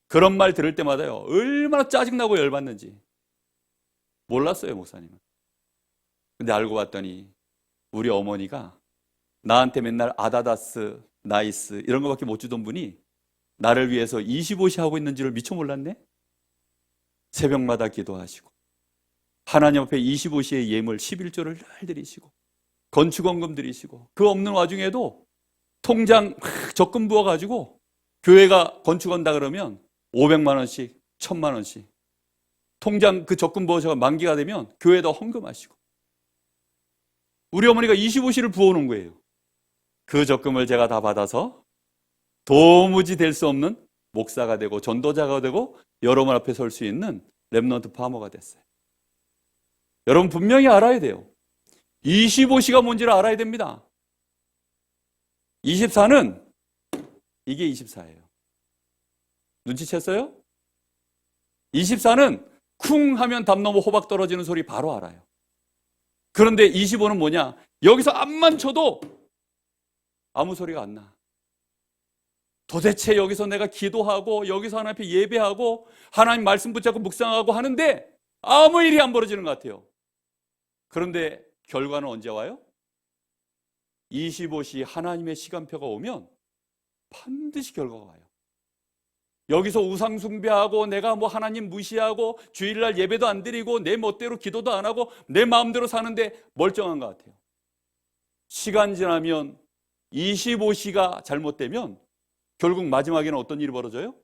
그런 말 들을 때마다요. 얼마나 짜증나고 열받는지 몰랐어요, 목사님은. 근데 알고 봤더니 우리 어머니가 나한테 맨날 아다다스, 나이스 이런 거밖에 못 주던 분이 나를 위해서 25시 하고 있는 줄을 미처 몰랐네? 새벽마다 기도하시고 하나님 앞에 25시의 예물 11조를 늘 드리시고 건축원금 드리시고 그 없는 와중에도 통장 적금 부어가지고 교회가 건축한다 그러면 500만 원씩 1000만 원씩 통장 그 적금 부어서 만기가 되면 교회에다 헌금하시고 우리 어머니가 25시를 부어놓은 거예요. 그 적금을 제가 다 받아서 도무지 될 수 없는 목사가 되고 전도자가 되고 여러분 앞에 설 수 있는 렘넌트 파머가 됐어요. 여러분 분명히 알아야 돼요. 25시가 뭔지를 알아야 됩니다. 24는 이게 24예요. 눈치챘어요? 24는 쿵 하면 담 넘어 호박 떨어지는 소리 바로 알아요. 그런데 25는 뭐냐? 여기서 앞만 쳐도 아무 소리가 안 나. 도대체 여기서 내가 기도하고 여기서 하나님 앞에 예배하고 하나님 말씀 붙잡고 묵상하고 하는데 아무 일이 안 벌어지는 것 같아요. 그런데 결과는 언제 와요? 25시 하나님의 시간표가 오면 반드시 결과가 와요. 여기서 우상 숭배하고 내가 뭐 하나님 무시하고 주일날 예배도 안 드리고 내 멋대로 기도도 안 하고 내 마음대로 사는데 멀쩡한 것 같아요. 시간 지나면 25시가 잘못되면 결국 마지막에는 어떤 일이 벌어져요?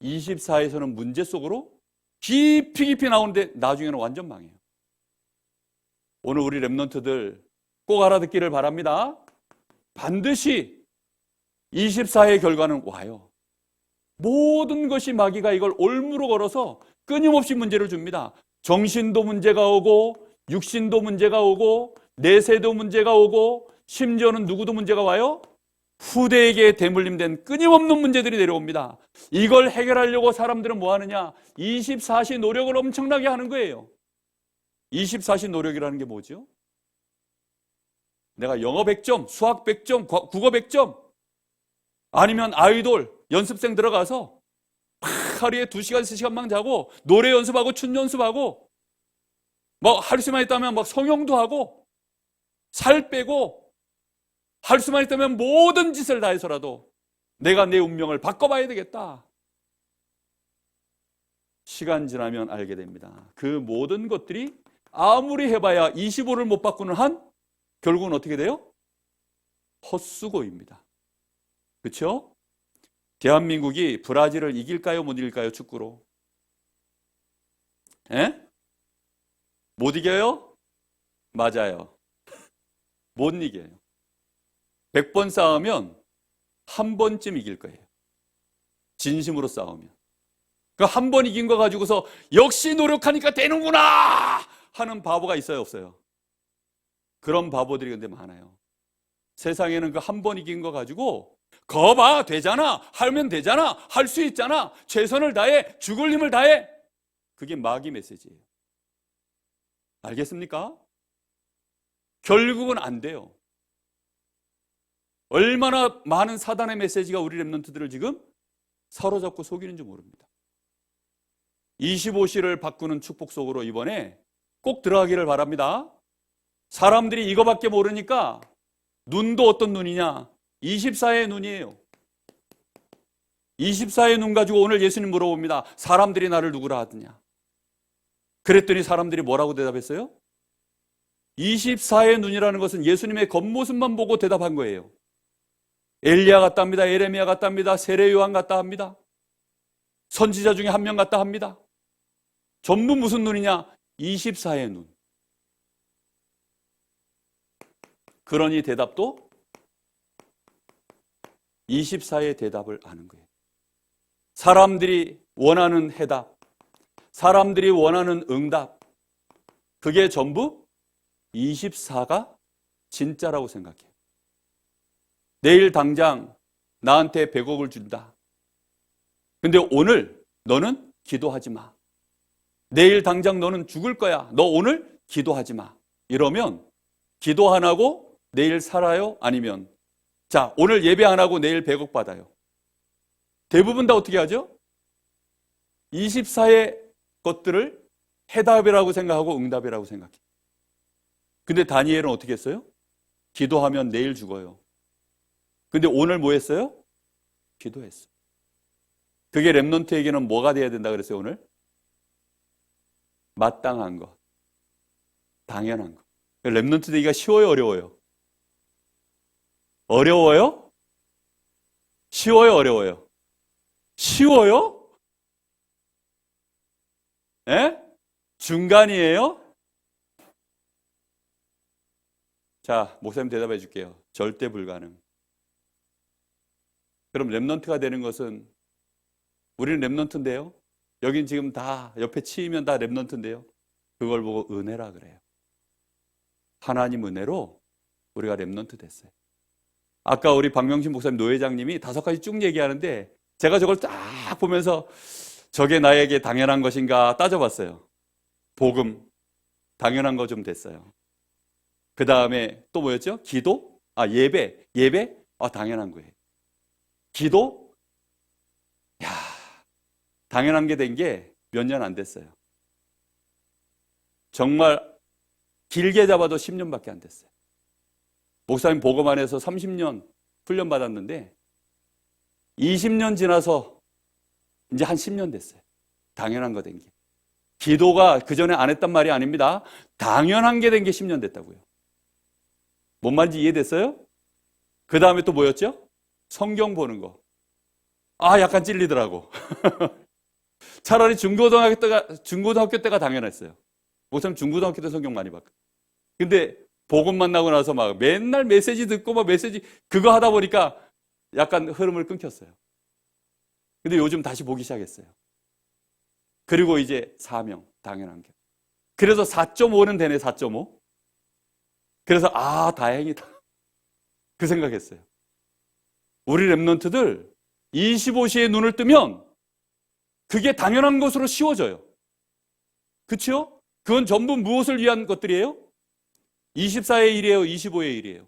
24에서는 문제 속으로 깊이 나오는데 나중에는 완전 망해요. 오늘 우리 렘넌트들 꼭 알아듣기를 바랍니다. 반드시 24의 결과는 와요. 모든 것이 마귀가 이걸 올무로 걸어서 끊임없이 문제를 줍니다. 정신도 문제가 오고 육신도 문제가 오고 내세도 문제가 오고 심지어는 누구도 문제가 와요? 후대에게 대물림된 끊임없는 문제들이 내려옵니다. 이걸 해결하려고 사람들은 뭐 하느냐? 24시 노력을 엄청나게 하는 거예요. 24시 노력이라는 게 뭐죠? 내가 영어 100점, 수학 100점, 국어 100점 아니면 아이돌 연습생 들어가서 하루에 2시간, 3시간만 자고 노래 연습하고 춤 연습하고 막 할 수만 있다면 막 성형도 하고 살 빼고 할 수만 있다면 모든 짓을 다 해서라도 내가 내 운명을 바꿔봐야 되겠다. 시간 지나면 알게 됩니다. 그 모든 것들이 아무리 해봐야 25를 못 바꾸는 한 결국은 어떻게 돼요? 헛수고입니다. 그렇죠? 대한민국이 브라질을 이길까요? 못 이길까요? 축구로? 에? 못 이겨요? 맞아요. 못 이겨요. 100번 싸우면 한 번쯤 이길 거예요. 진심으로 싸우면. 그 한 번 이긴 거 가지고서 역시 노력하니까 되는구나 하는 바보가 있어요, 없어요? 그런 바보들이 근데 많아요. 세상에는 그 한 번 이긴 거 가지고 거봐 되잖아, 하면 되잖아, 할 수 있잖아, 최선을 다해, 죽을 힘을 다해. 그게 마귀 메시지예요. 알겠습니까? 결국은 안 돼요. 얼마나 많은 사단의 메시지가 우리 렘넌트들을 지금 사로잡고 속이는지 모릅니다. 25시를 바꾸는 축복 속으로 이번에 꼭 들어가기를 바랍니다. 사람들이 이거밖에 모르니까 눈도 어떤 눈이냐? 24의 눈이에요. 24의 눈 가지고 오늘 예수님 물어봅니다. 사람들이 나를 누구라 하느냐? 그랬더니 사람들이 뭐라고 대답했어요? 24의 눈이라는 것은 예수님의 겉모습만 보고 대답한 거예요. 엘리야 같다 합니다. 에레미야 같다 합니다. 세례 요한 같다 합니다. 선지자 중에 한 명 같다 합니다. 전부 무슨 눈이냐? 24의 눈. 그러니 대답도 24의 대답을 아는 거예요. 사람들이 원하는 해답, 사람들이 원하는 응답, 그게 전부 24가 진짜라고 생각해요. 내일 당장 나한테 100억을 준다. 근데 오늘 너는 기도하지 마. 내일 당장 너는 죽을 거야. 너 오늘 기도하지 마. 이러면 기도 안 하고 내일 살아요? 아니면 자, 오늘 예배 안 하고 내일 100억 받아요. 대부분 다 어떻게 하죠? 24의 것들을 해답이라고 생각하고 응답이라고 생각해요. 근데 다니엘은 어떻게 했어요? 기도하면 내일 죽어요. 근데 오늘 뭐 했어요? 기도했어요. 그게 렘넌트에게는 뭐가 돼야 된다 그랬어요, 오늘? 마땅한 것. 당연한 것. 렘넌트 되기가 쉬워요, 어려워요? 어려워요? 쉬워요, 어려워요? 쉬워요? 예? 중간이에요? 자, 목사님 대답해 줄게요. 절대 불가능. 그럼 렘넌트가 되는 것은 우리는 렘넌트인데요. 여긴 지금 다 옆에 치이면 다 렘넌트인데요. 그걸 보고 은혜라 그래요. 하나님 은혜로 우리가 렘넌트 됐어요. 아까 우리 박명신 목사님 노회장님이 5가지 쭉 얘기하는데 제가 저걸 딱 보면서 저게 나에게 당연한 것인가 따져봤어요. 복음, 당연한 거 좀 됐어요. 그 다음에 또 뭐였죠? 기도? 예배. 예배? 당연한 거예요. 기도? 당연한 게 된 게 몇 년 안 됐어요. 정말 길게 잡아도 10년밖에 안 됐어요. 목사님 복음 안에서 30년 훈련 받았는데 20년 지나서 이제 한 10년 됐어요. 당연한 거 된 게. 기도가 그 전에 안 했단 말이 아닙니다. 당연한 게 된 게 10년 됐다고요. 뭔 말인지 이해됐어요? 그 다음에 또 뭐였죠? 성경 보는 거. 약간 찔리더라고. 차라리 중고등학교 때가 당연했어요. 목사님 중고등학교 때 성경 많이 봤거든요. 근데 복음 만나고 나서 막 맨날 메시지 듣고 막 메시지 그거 하다 보니까 약간 흐름을 끊겼어요. 근데 요즘 다시 보기 시작했어요. 그리고 이제 사명, 당연한 게. 그래서 4.5는 되네, 4.5. 그래서 다행이다. 그 생각했어요. 우리 랩런트들 25시에 눈을 뜨면 그게 당연한 것으로 씌워져요. 그렇죠? 그건 전부 무엇을 위한 것들이에요? 24의 일이에요? 25의 일이에요?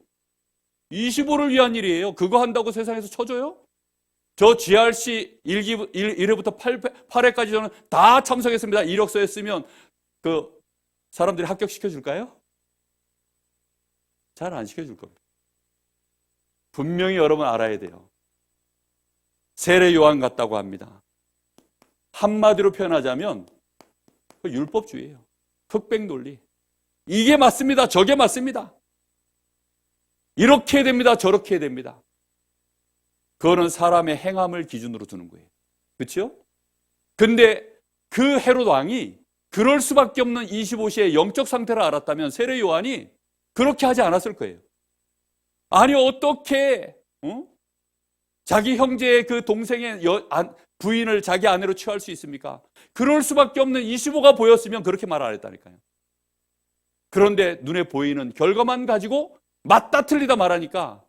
25를 위한 일이에요. 그거 한다고 세상에서 쳐줘요? 저 GRC 1회부터 8회까지 저는 다 참석했습니다. 이력서에 쓰면 그 사람들이 합격시켜줄까요? 잘 안 시켜줄 겁니다. 분명히 여러분 알아야 돼요. 세례 요한 같다고 합니다. 한마디로 표현하자면 율법주의예요. 흑백 논리. 이게 맞습니다. 저게 맞습니다. 이렇게 해야 됩니다. 저렇게 해야 됩니다. 그거는 사람의 행함을 기준으로 두는 거예요. 그렇죠? 근데 그 헤롯 왕이 그럴 수밖에 없는 25시의 영적 상태를 알았다면 세례 요한이 그렇게 하지 않았을 거예요. 아니 어떻게 자기 형제의 그 동생의 부인을 자기 아내로 취할 수 있습니까? 그럴 수밖에 없는 25가 보였으면 그렇게 말 안 했다니까요. 그런데 눈에 보이는 결과만 가지고 맞다 틀리다 말하니까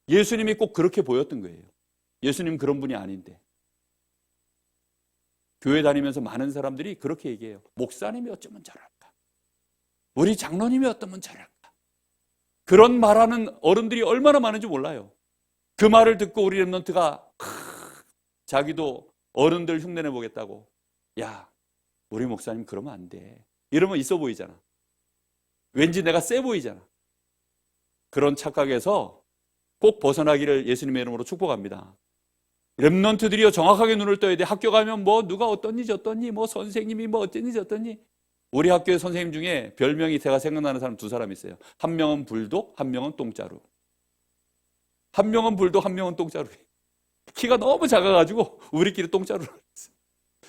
예수님이 꼭 그렇게 보였던 거예요. 예수님 그런 분이 아닌데. 교회 다니면서 많은 사람들이 그렇게 얘기해요. 목사님이 어쩌면 저럴까? 우리 장로님이 어쩌면 저럴까? 그런 말하는 어른들이 얼마나 많은지 몰라요. 그 말을 듣고 우리 랩런트가 자기도 어른들 흉내내 보겠다고. 야, 우리 목사님 그러면 안 돼. 이러면 있어 보이잖아. 왠지 내가 세 보이잖아. 그런 착각에서 꼭 벗어나기를 예수님의 이름으로 축복합니다. 랩런트들이요 정확하게 눈을 떠야 돼. 학교 가면 뭐 누가 어떻니 저떻니 뭐 선생님이 뭐 어쨌니 저떻니. 우리 학교의 선생님 중에 별명이 제가 생각나는 사람 두 사람 있어요. 한 명은 불독, 한 명은 똥자루. 한 명은 불독, 한 명은 똥자루. 키가 너무 작아가지고 우리끼리 똥자루를 했어요.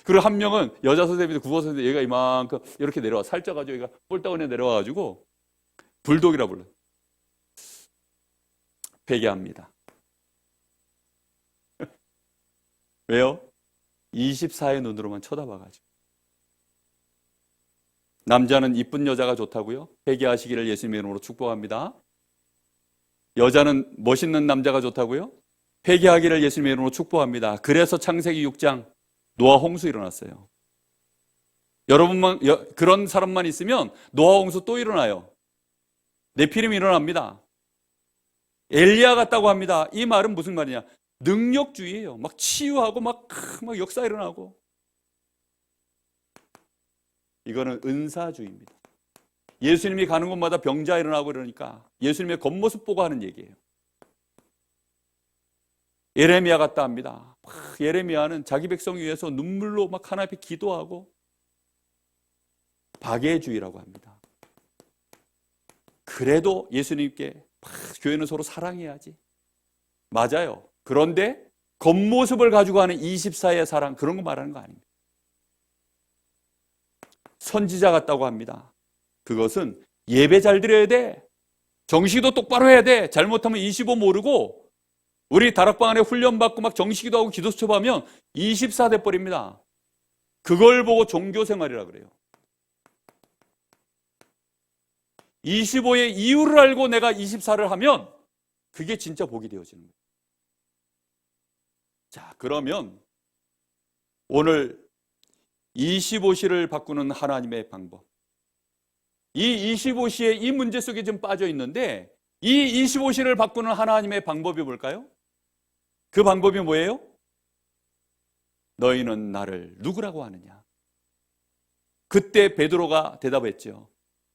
그리고 한 명은 여자 선생님인데 국어 선생님 얘가 이만큼 이렇게 내려와 살쪄가지고 얘가 꼴다운에 내려와가지고 불독이라 불러요. 회개합니다. 왜요? 24의 눈으로만 쳐다봐가지고. 남자는 이쁜 여자가 좋다고요? 회개하시기를 예수님의 이름으로 축복합니다. 여자는 멋있는 남자가 좋다고요? 회개하기를 예수님의 이름으로 축복합니다. 그래서 창세기 6장 노아 홍수 일어났어요. 여러분만 그런 사람만 있으면 노아 홍수 또 일어나요. 네피림이 일어납니다. 엘리야 같다고 합니다. 이 말은 무슨 말이냐? 능력주의예요. 막 치유하고 막 역사 일어나고. 이거는 은사주의입니다. 예수님이 가는 곳마다 병자 일어나고 이러니까 예수님의 겉모습 보고 하는 얘기예요. 예레미야 같다 합니다. 예레미야는 자기 백성 위해서 눈물로 막 하나님 앞에 기도하고 박애주의라고 합니다. 그래도 예수님께 교회는 서로 사랑해야지. 맞아요. 그런데 겉모습을 가지고 하는 24의 사랑 그런 거 말하는 거 아닙니다. 선지자 같다고 합니다. 그것은 예배 잘 드려야 돼. 정식도 똑바로 해야 돼. 잘못하면 25 모르고 우리 다락방 안에 훈련받고 막 정식기도 하고 기도수첩 하면 24 돼버립니다. 그걸 보고 종교생활이라 그래요. 25의 이유를 알고 내가 24를 하면 그게 진짜 복이 되어지는 거예요. 자, 그러면 오늘 25시를 바꾸는 하나님의 방법. 이 25시에 이 문제 속에 좀 빠져 있는데 이 25시를 바꾸는 하나님의 방법이 뭘까요? 그 방법이 뭐예요? 너희는 나를 누구라고 하느냐? 그때 베드로가 대답했죠.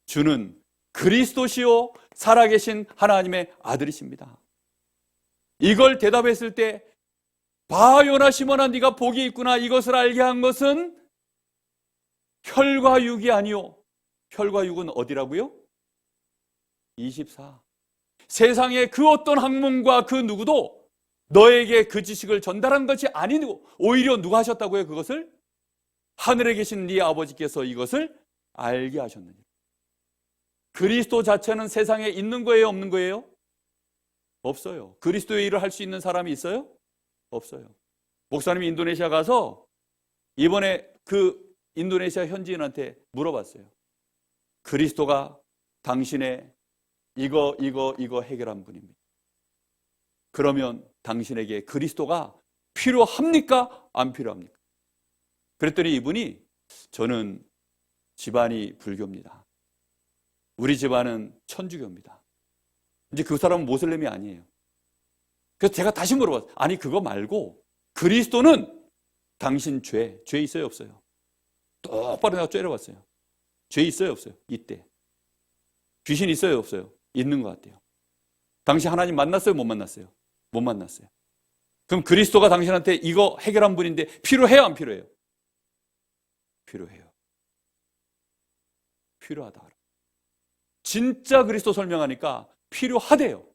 주는 그리스도시요 살아계신 하나님의 아들이십니다. 이걸 대답했을 때 봐 요나 시몬아 네가 복이 있구나 이것을 알게 한 것은 혈과 육이 아니요. 혈과 육은 어디라고요? 24. 세상의 그 어떤 학문과 그 누구도 너에게 그 지식을 전달한 것이 아니고 오히려 누가 하셨다고요? 그것을? 하늘에 계신 네 아버지께서 이것을 알게 하셨느니라. 그리스도 자체는 세상에 있는 거예요? 없는 거예요? 없어요. 그리스도의 일을 할 수 있는 사람이 있어요? 없어요. 목사님이 인도네시아 가서 이번에 그 인도네시아 현지인한테 물어봤어요. 그리스도가 당신의 이거 해결한 분입니다. 그러면 당신에게 그리스도가 필요합니까? 안 필요합니까? 그랬더니 이분이 저는 집안이 불교입니다. 우리 집안은 천주교입니다. 이제 그 사람은 모슬렘이 아니에요. 그래서 제가 다시 물어봤어요. 아니 그거 말고 그리스도는 당신 죄 있어요 없어요? 똑바로 내가 째려봤어요. 죄 있어요 없어요? 이때. 귀신 있어요 없어요? 있는 것 같아요. 당신 하나님 만났어요 못 만났어요? 못 만났어요. 그럼 그리스도가 당신한테 이거 해결한 분인데 필요해요 안 필요해요? 필요해요. 필요하다. 진짜 그리스도 설명하니까 필요하대요.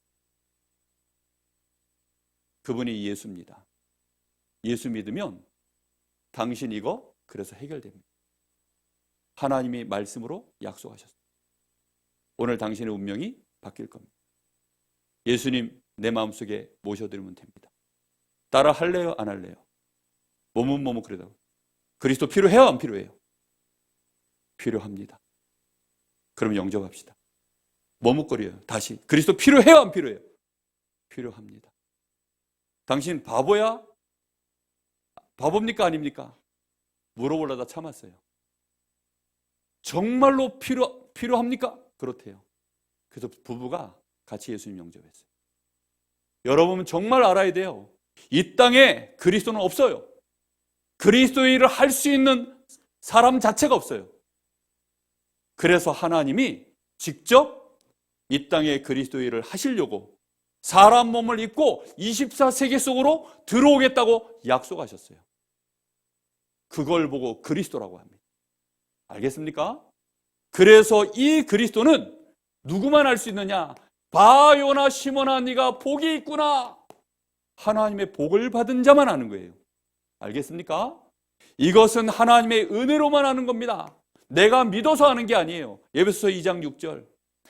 그분이 예수입니다. 예수 믿으면 당신 이거 그래서 해결됩니다. 하나님이 말씀으로 약속하셨어요. 오늘 당신의 운명이 바뀔 겁니다. 예수님 내 마음속에 모셔드리면 됩니다. 따라 할래요 안 할래요? 뭐뭐 그러다고. 그리스도 필요해요 안 필요해요? 필요합니다. 그럼 영접합시다. 머뭇거려요. 다시 그리스도 필요해요 안 필요해요? 필요합니다. 당신 바보야? 바보입니까 아닙니까? 물어보려다 참았어요. 정말로 필요합니까? 그렇대요. 그래서 부부가 같이 예수님 영접했어요. 여러분 정말 알아야 돼요. 이 땅에 그리스도는 없어요. 그리스도의 일을 할 수 있는 사람 자체가 없어요. 그래서 하나님이 직접 이 땅에 그리스도의 일을 하시려고 사람 몸을 입고 24세기 속으로 들어오겠다고 약속하셨어요. 그걸 보고 그리스도라고 합니다. 알겠습니까? 그래서 이 그리스도는 누구만 알 수 있느냐? 봐 요나 시몬아 네가 복이 있구나. 하나님의 복을 받은 자만 아는 거예요. 알겠습니까? 이것은 하나님의 은혜로만 하는 겁니다. 내가 믿어서 하는 게 아니에요. 에베소서 2장 6절.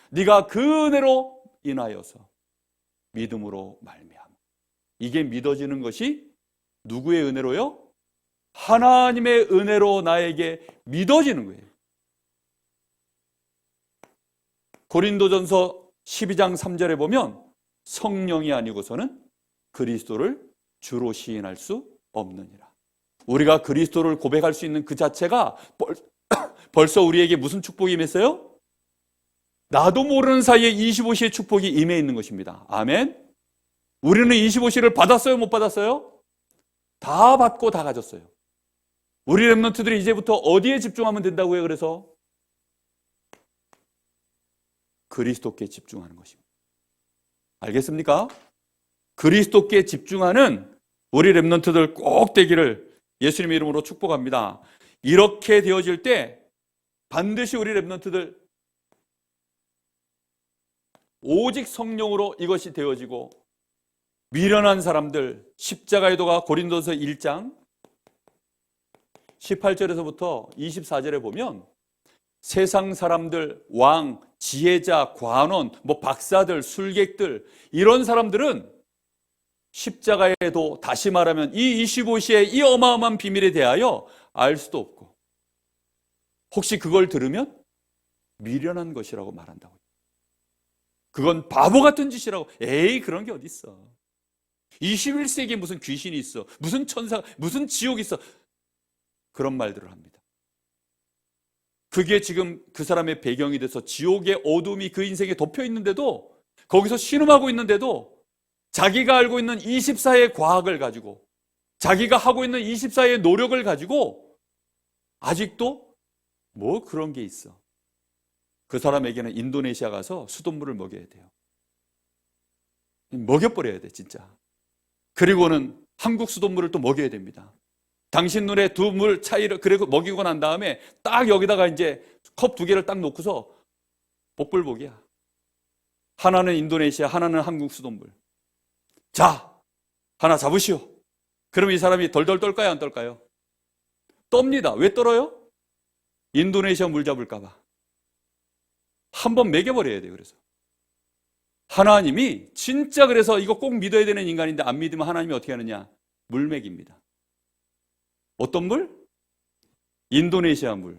네가 그 은혜로 인하여서 믿음으로 말미암아. 이게 믿어지는 것이 누구의 은혜로요? 하나님의 은혜로 나에게 믿어지는 거예요. 고린도전서 12장 3절에 보면 성령이 아니고서는 그리스도를 주로 시인할 수 없느니라. 우리가 그리스도를 고백할 수 있는 그 자체가 벌써 우리에게 무슨 축복이 임했어요? 나도 모르는 사이에 25시의 축복이 임해 있는 것입니다. 아멘. 우리는 25시를 받았어요 못 받았어요? 다 받고 다 가졌어요. 우리 렘넌트들이 이제부터 어디에 집중하면 된다고요? 그래서 그리스도께 집중하는 것입니다. 알겠습니까? 그리스도께 집중하는 우리 렘넌트들 꼭 되기를 예수님의 이름으로 축복합니다. 이렇게 되어질 때 반드시 우리 렘넌트들 오직 성령으로 이것이 되어지고 미련한 사람들 십자가의 도가 고린도서 1장 18절에서부터 24절에 보면 세상 사람들, 왕, 지혜자, 관원, 박사들, 술객들 이런 사람들은 십자가의 도 다시 말하면 이 25시의 이 어마어마한 비밀에 대하여 알 수도 없고 혹시 그걸 들으면 미련한 것이라고 말한다고요. 그건 바보 같은 짓이라고. 에이 그런 게 어디 있어. 21세기에 무슨 귀신이 있어, 무슨 천사, 무슨 지옥이 있어, 그런 말들을 합니다. 그게 지금 그 사람의 배경이 돼서 지옥의 어둠이 그 인생에 덮여 있는데도, 거기서 신음하고 있는데도 자기가 알고 있는 24의 과학을 가지고, 자기가 하고 있는 24의 노력을 가지고 아직도 뭐 그런 게 있어. 그 사람에게는 인도네시아 가서 수돗물을 먹여야 돼요. 먹여버려야 돼, 진짜. 그리고는 한국 수돗물을 또 먹여야 됩니다. 당신 눈에 두 물 차이를, 그리고 먹이고 난 다음에 딱 여기다가 이제 컵 두 개를 딱 놓고서 복불복이야. 하나는 인도네시아, 하나는 한국 수돗물. 자, 하나 잡으시오. 그러면 이 사람이 덜덜 떨까요, 안 떨까요? 떱니다. 왜 떨어요? 인도네시아 물 잡을까 봐. 한번 먹여버려야 돼요. 그래서 하나님이 진짜, 그래서 이거 꼭 믿어야 되는 인간인데 안 믿으면 하나님이 어떻게 하느냐? 물 먹입니다. 어떤 물? 인도네시아 물.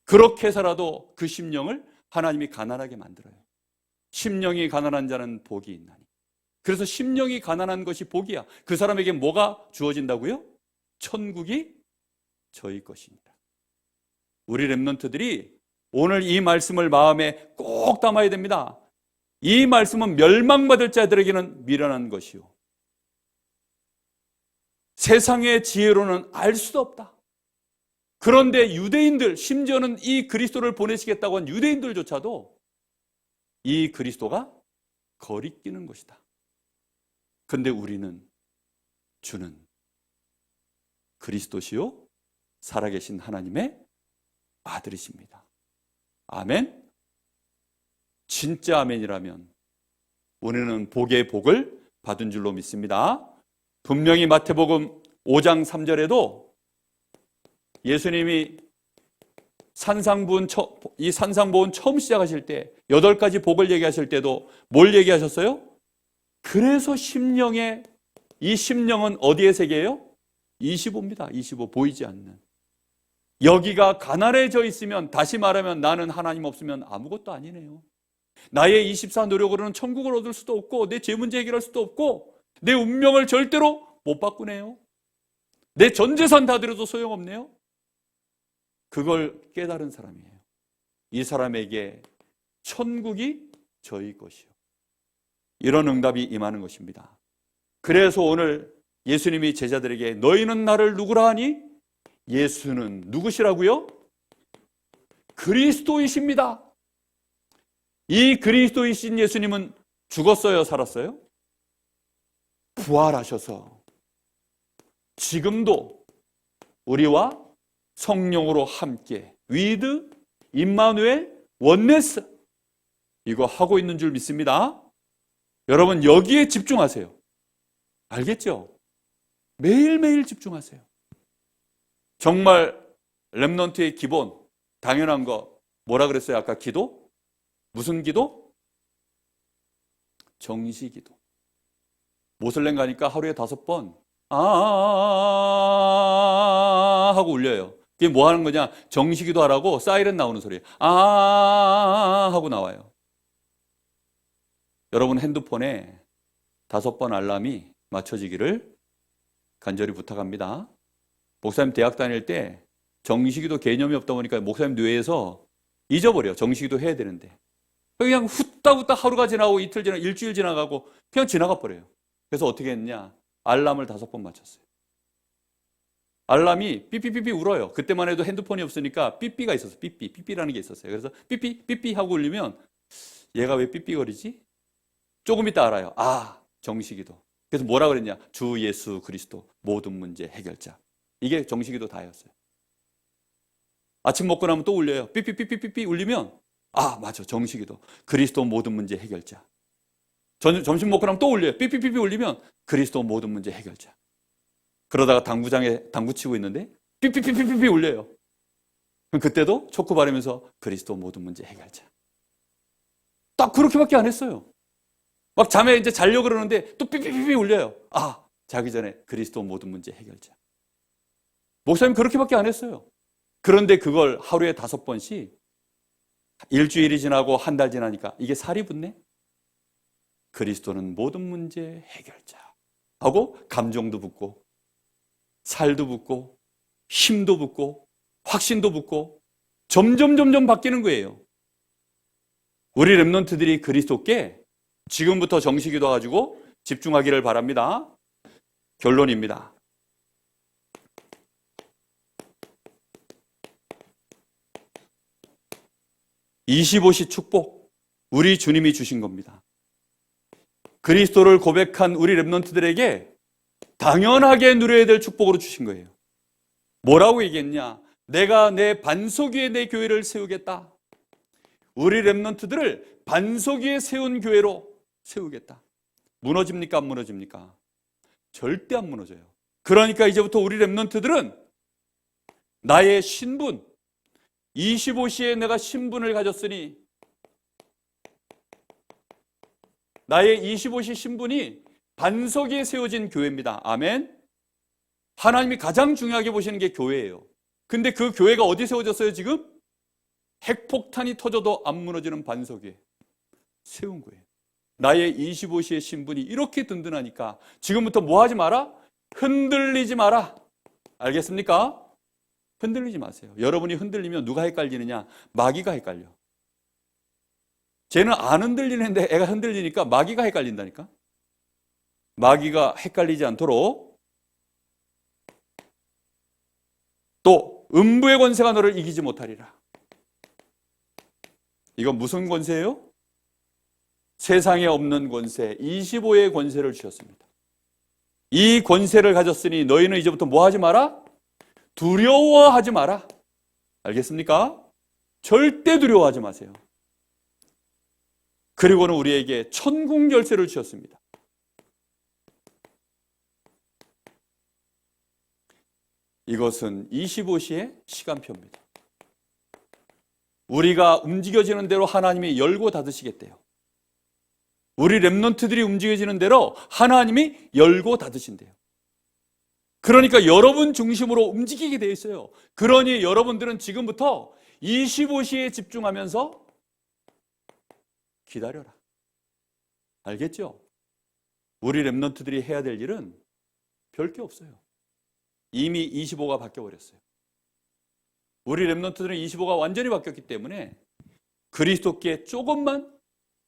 그렇게 해서라도 그 심령을 하나님이 가난하게 만들어요. 심령이 가난한 자는 복이 있나니. 그래서 심령이 가난한 것이 복이야. 그 사람에게 뭐가 주어진다고요? 천국이 저희 것입니다. 우리 렘넌트들이 오늘 이 말씀을 마음에 꼭 담아야 됩니다. 이 말씀은 멸망받을 자들에게는 미련한 것이요, 세상의 지혜로는 알 수도 없다. 그런데 유대인들, 심지어는 이 그리스도를 보내시겠다고 한 유대인들조차도 이 그리스도가 거리끼는 것이다. 근데 우리는, 주는 그리스도시요 살아계신 하나님의 아들이십니다. 아멘? 진짜 아멘이라면 우리는 복의 복을 받은 줄로 믿습니다. 분명히 마태복음 5장 3절에도 예수님이 이 산상보훈 처음 시작하실 때 8가지 복을 얘기하실 때도 뭘 얘기하셨어요? 그래서 심령의, 이 심령은 어디의 세계예요? 25입니다. 25, 보이지 않는. 여기가 가난해져 있으면, 다시 말하면 나는 하나님 없으면 아무것도 아니네요. 나의 24 노력으로는 천국을 얻을 수도 없고, 내 죄 문제 해결할 수도 없고, 내 운명을 절대로 못 바꾸네요. 내 전 재산 다 드려도 소용없네요. 그걸 깨달은 사람이에요. 이 사람에게 천국이 저희 것이요. 이런 응답이 임하는 것입니다. 그래서 오늘 예수님이 제자들에게 너희는 나를 누구라 하니? 예수는 누구시라고요? 그리스도이십니다. 이 그리스도이신 예수님은 죽었어요, 살았어요? 부활하셔서 지금도 우리와 성령으로 함께 with 임마누엘 원네스, 이거 하고 있는 줄 믿습니다. 여러분 여기에 집중하세요. 알겠죠? 매일매일 집중하세요. 정말 렘넌트의 기본, 당연한 거 뭐라 그랬어요? 아까 기도? 무슨 기도? 정시기도. 모슬렘 가니까 하루에 5번 하고 울려요. 그게 뭐 하는 거냐? 정시기도 하라고 사이렌 나오는 소리예요. 하고 나와요. 여러분 핸드폰에 5번 알람이 맞춰지기를 간절히 부탁합니다. 목사님 대학 다닐 때 정시기도 개념이 없다 보니까 목사님 뇌에서 잊어버려. 정시기도 해야 되는데. 그냥 후딱후딱 하루가 지나고 이틀 지나고 일주일 지나가고 그냥 지나가 버려요. 그래서 어떻게 했냐? 알람을 5번 맞췄어요. 알람이 삐삐삐삐 울어요. 그때만 해도 핸드폰이 없으니까 삐삐가 있었어요. 삐삐라는 게 있었어요. 그래서 삐삐 하고 울리면 얘가 왜 삐삐거리지? 조금 이따 알아요. 정시기도. 그래서 뭐라 그랬냐? 주 예수 그리스도 모든 문제 해결자. 이게 정시기도 다였어요. 아침 먹고 나면 또 울려요. 삐삐 울리면 맞아, 정시기도. 그리스도 모든 문제 해결자. 점심 먹고 나면 또 울려요. 삐삐 울리면 그리스도 모든 문제 해결자. 그러다가 당구장에 당구 치고 있는데 삐삐 울려요. 그럼 그때도 초코 바르면서 그리스도 모든 문제 해결자. 딱 그렇게밖에 안 했어요. 막 잠에 이제 자려고 그러는데 또 삐삐 울려요. 자기 전에 그리스도 모든 문제 해결자. 목사님 그렇게밖에 안 했어요. 그런데 그걸 하루에 5번씩 일주일이 지나고 한 달 지나니까 이게 살이 붙네. 그리스도는 모든 문제 해결자. 하고 감정도 붙고 살도 붙고 힘도 붙고 확신도 붙고 점점 바뀌는 거예요. 우리 렘넌트들이 그리스도께 지금부터 정식이 돼가지고 집중하기를 바랍니다. 결론입니다. 25시 축복, 우리 주님이 주신 겁니다. 그리스도를 고백한 우리 렘넌트들에게 당연하게 누려야 될 축복으로 주신 거예요. 뭐라고 얘기했냐? 내가 내 반석 위에 내 교회를 세우겠다. 우리 렘넌트들을 반석 위에 세운 교회로 세우겠다. 무너집니까? 안 무너집니까? 절대 안 무너져요. 그러니까 이제부터 우리 렘넌트들은 나의 신분, 25시에 내가 신분을 가졌으니 나의 25시 신분이 반석 위에 세워진 교회입니다. 아멘. 하나님이 가장 중요하게 보시는 게 교회예요. 근데 그 교회가 어디 세워졌어요 지금? 핵폭탄이 터져도 안 무너지는 반석 위에 세운 거예요. 나의 25시의 신분이 이렇게 든든하니까 지금부터 뭐 하지 마라? 흔들리지 마라. 알겠습니까? 흔들리지 마세요. 여러분이 흔들리면 누가 헷갈리느냐? 마귀가 헷갈려. 쟤는 안 흔들리는데 애가 흔들리니까 마귀가 헷갈린다니까. 마귀가 헷갈리지 않도록 또 음부의 권세가 너를 이기지 못하리라. 이건 무슨 권세예요? 세상에 없는 권세, 25의 권세를 주셨습니다. 이 권세를 가졌으니 너희는 이제부터 뭐 하지 마라? 두려워하지 마라. 알겠습니까? 절대 두려워하지 마세요. 그리고는 우리에게 천국 열쇠를 주셨습니다. 이것은 25시의 시간표입니다. 우리가 움직여지는 대로 하나님이 열고 닫으시겠대요. 우리 렘넌트들이 움직여지는 대로 하나님이 열고 닫으신대요. 그러니까 여러분 중심으로 움직이게 돼 있어요. 그러니 여러분들은 지금부터 25시에 집중하면서 기다려라. 알겠죠? 우리 렘넌트들이 해야 될 일은 별게 없어요. 이미 25가 바뀌어버렸어요. 우리 렘넌트들은 25가 완전히 바뀌었기 때문에 그리스도께 조금만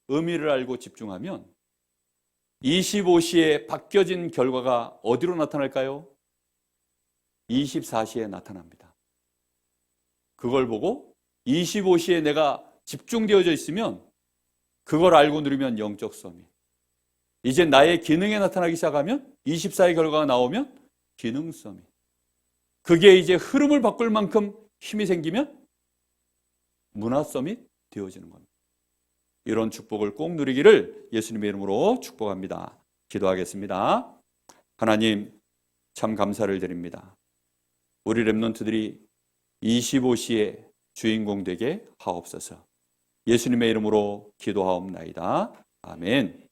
의미를 알고 집중하면 25시에 바뀌어진 결과가 어디로 나타날까요? 24시에 나타납니다. 그걸 보고 25시에 내가 집중되어져 있으면 그걸 알고 누리면 영적 서밋. 이제 나의 기능에 나타나기 시작하면 24의 결과가 나오면 기능 서밋. 그게 이제 흐름을 바꿀 만큼 힘이 생기면 문화 서밋 되어지는 겁니다. 이런 축복을 꼭 누리기를 예수님의 이름으로 축복합니다. 기도하겠습니다. 하나님 참 감사를 드립니다. 우리 렘넌트들이 25시의 주인공 되게 하옵소서. 예수님의 이름으로 기도하옵나이다. 아멘.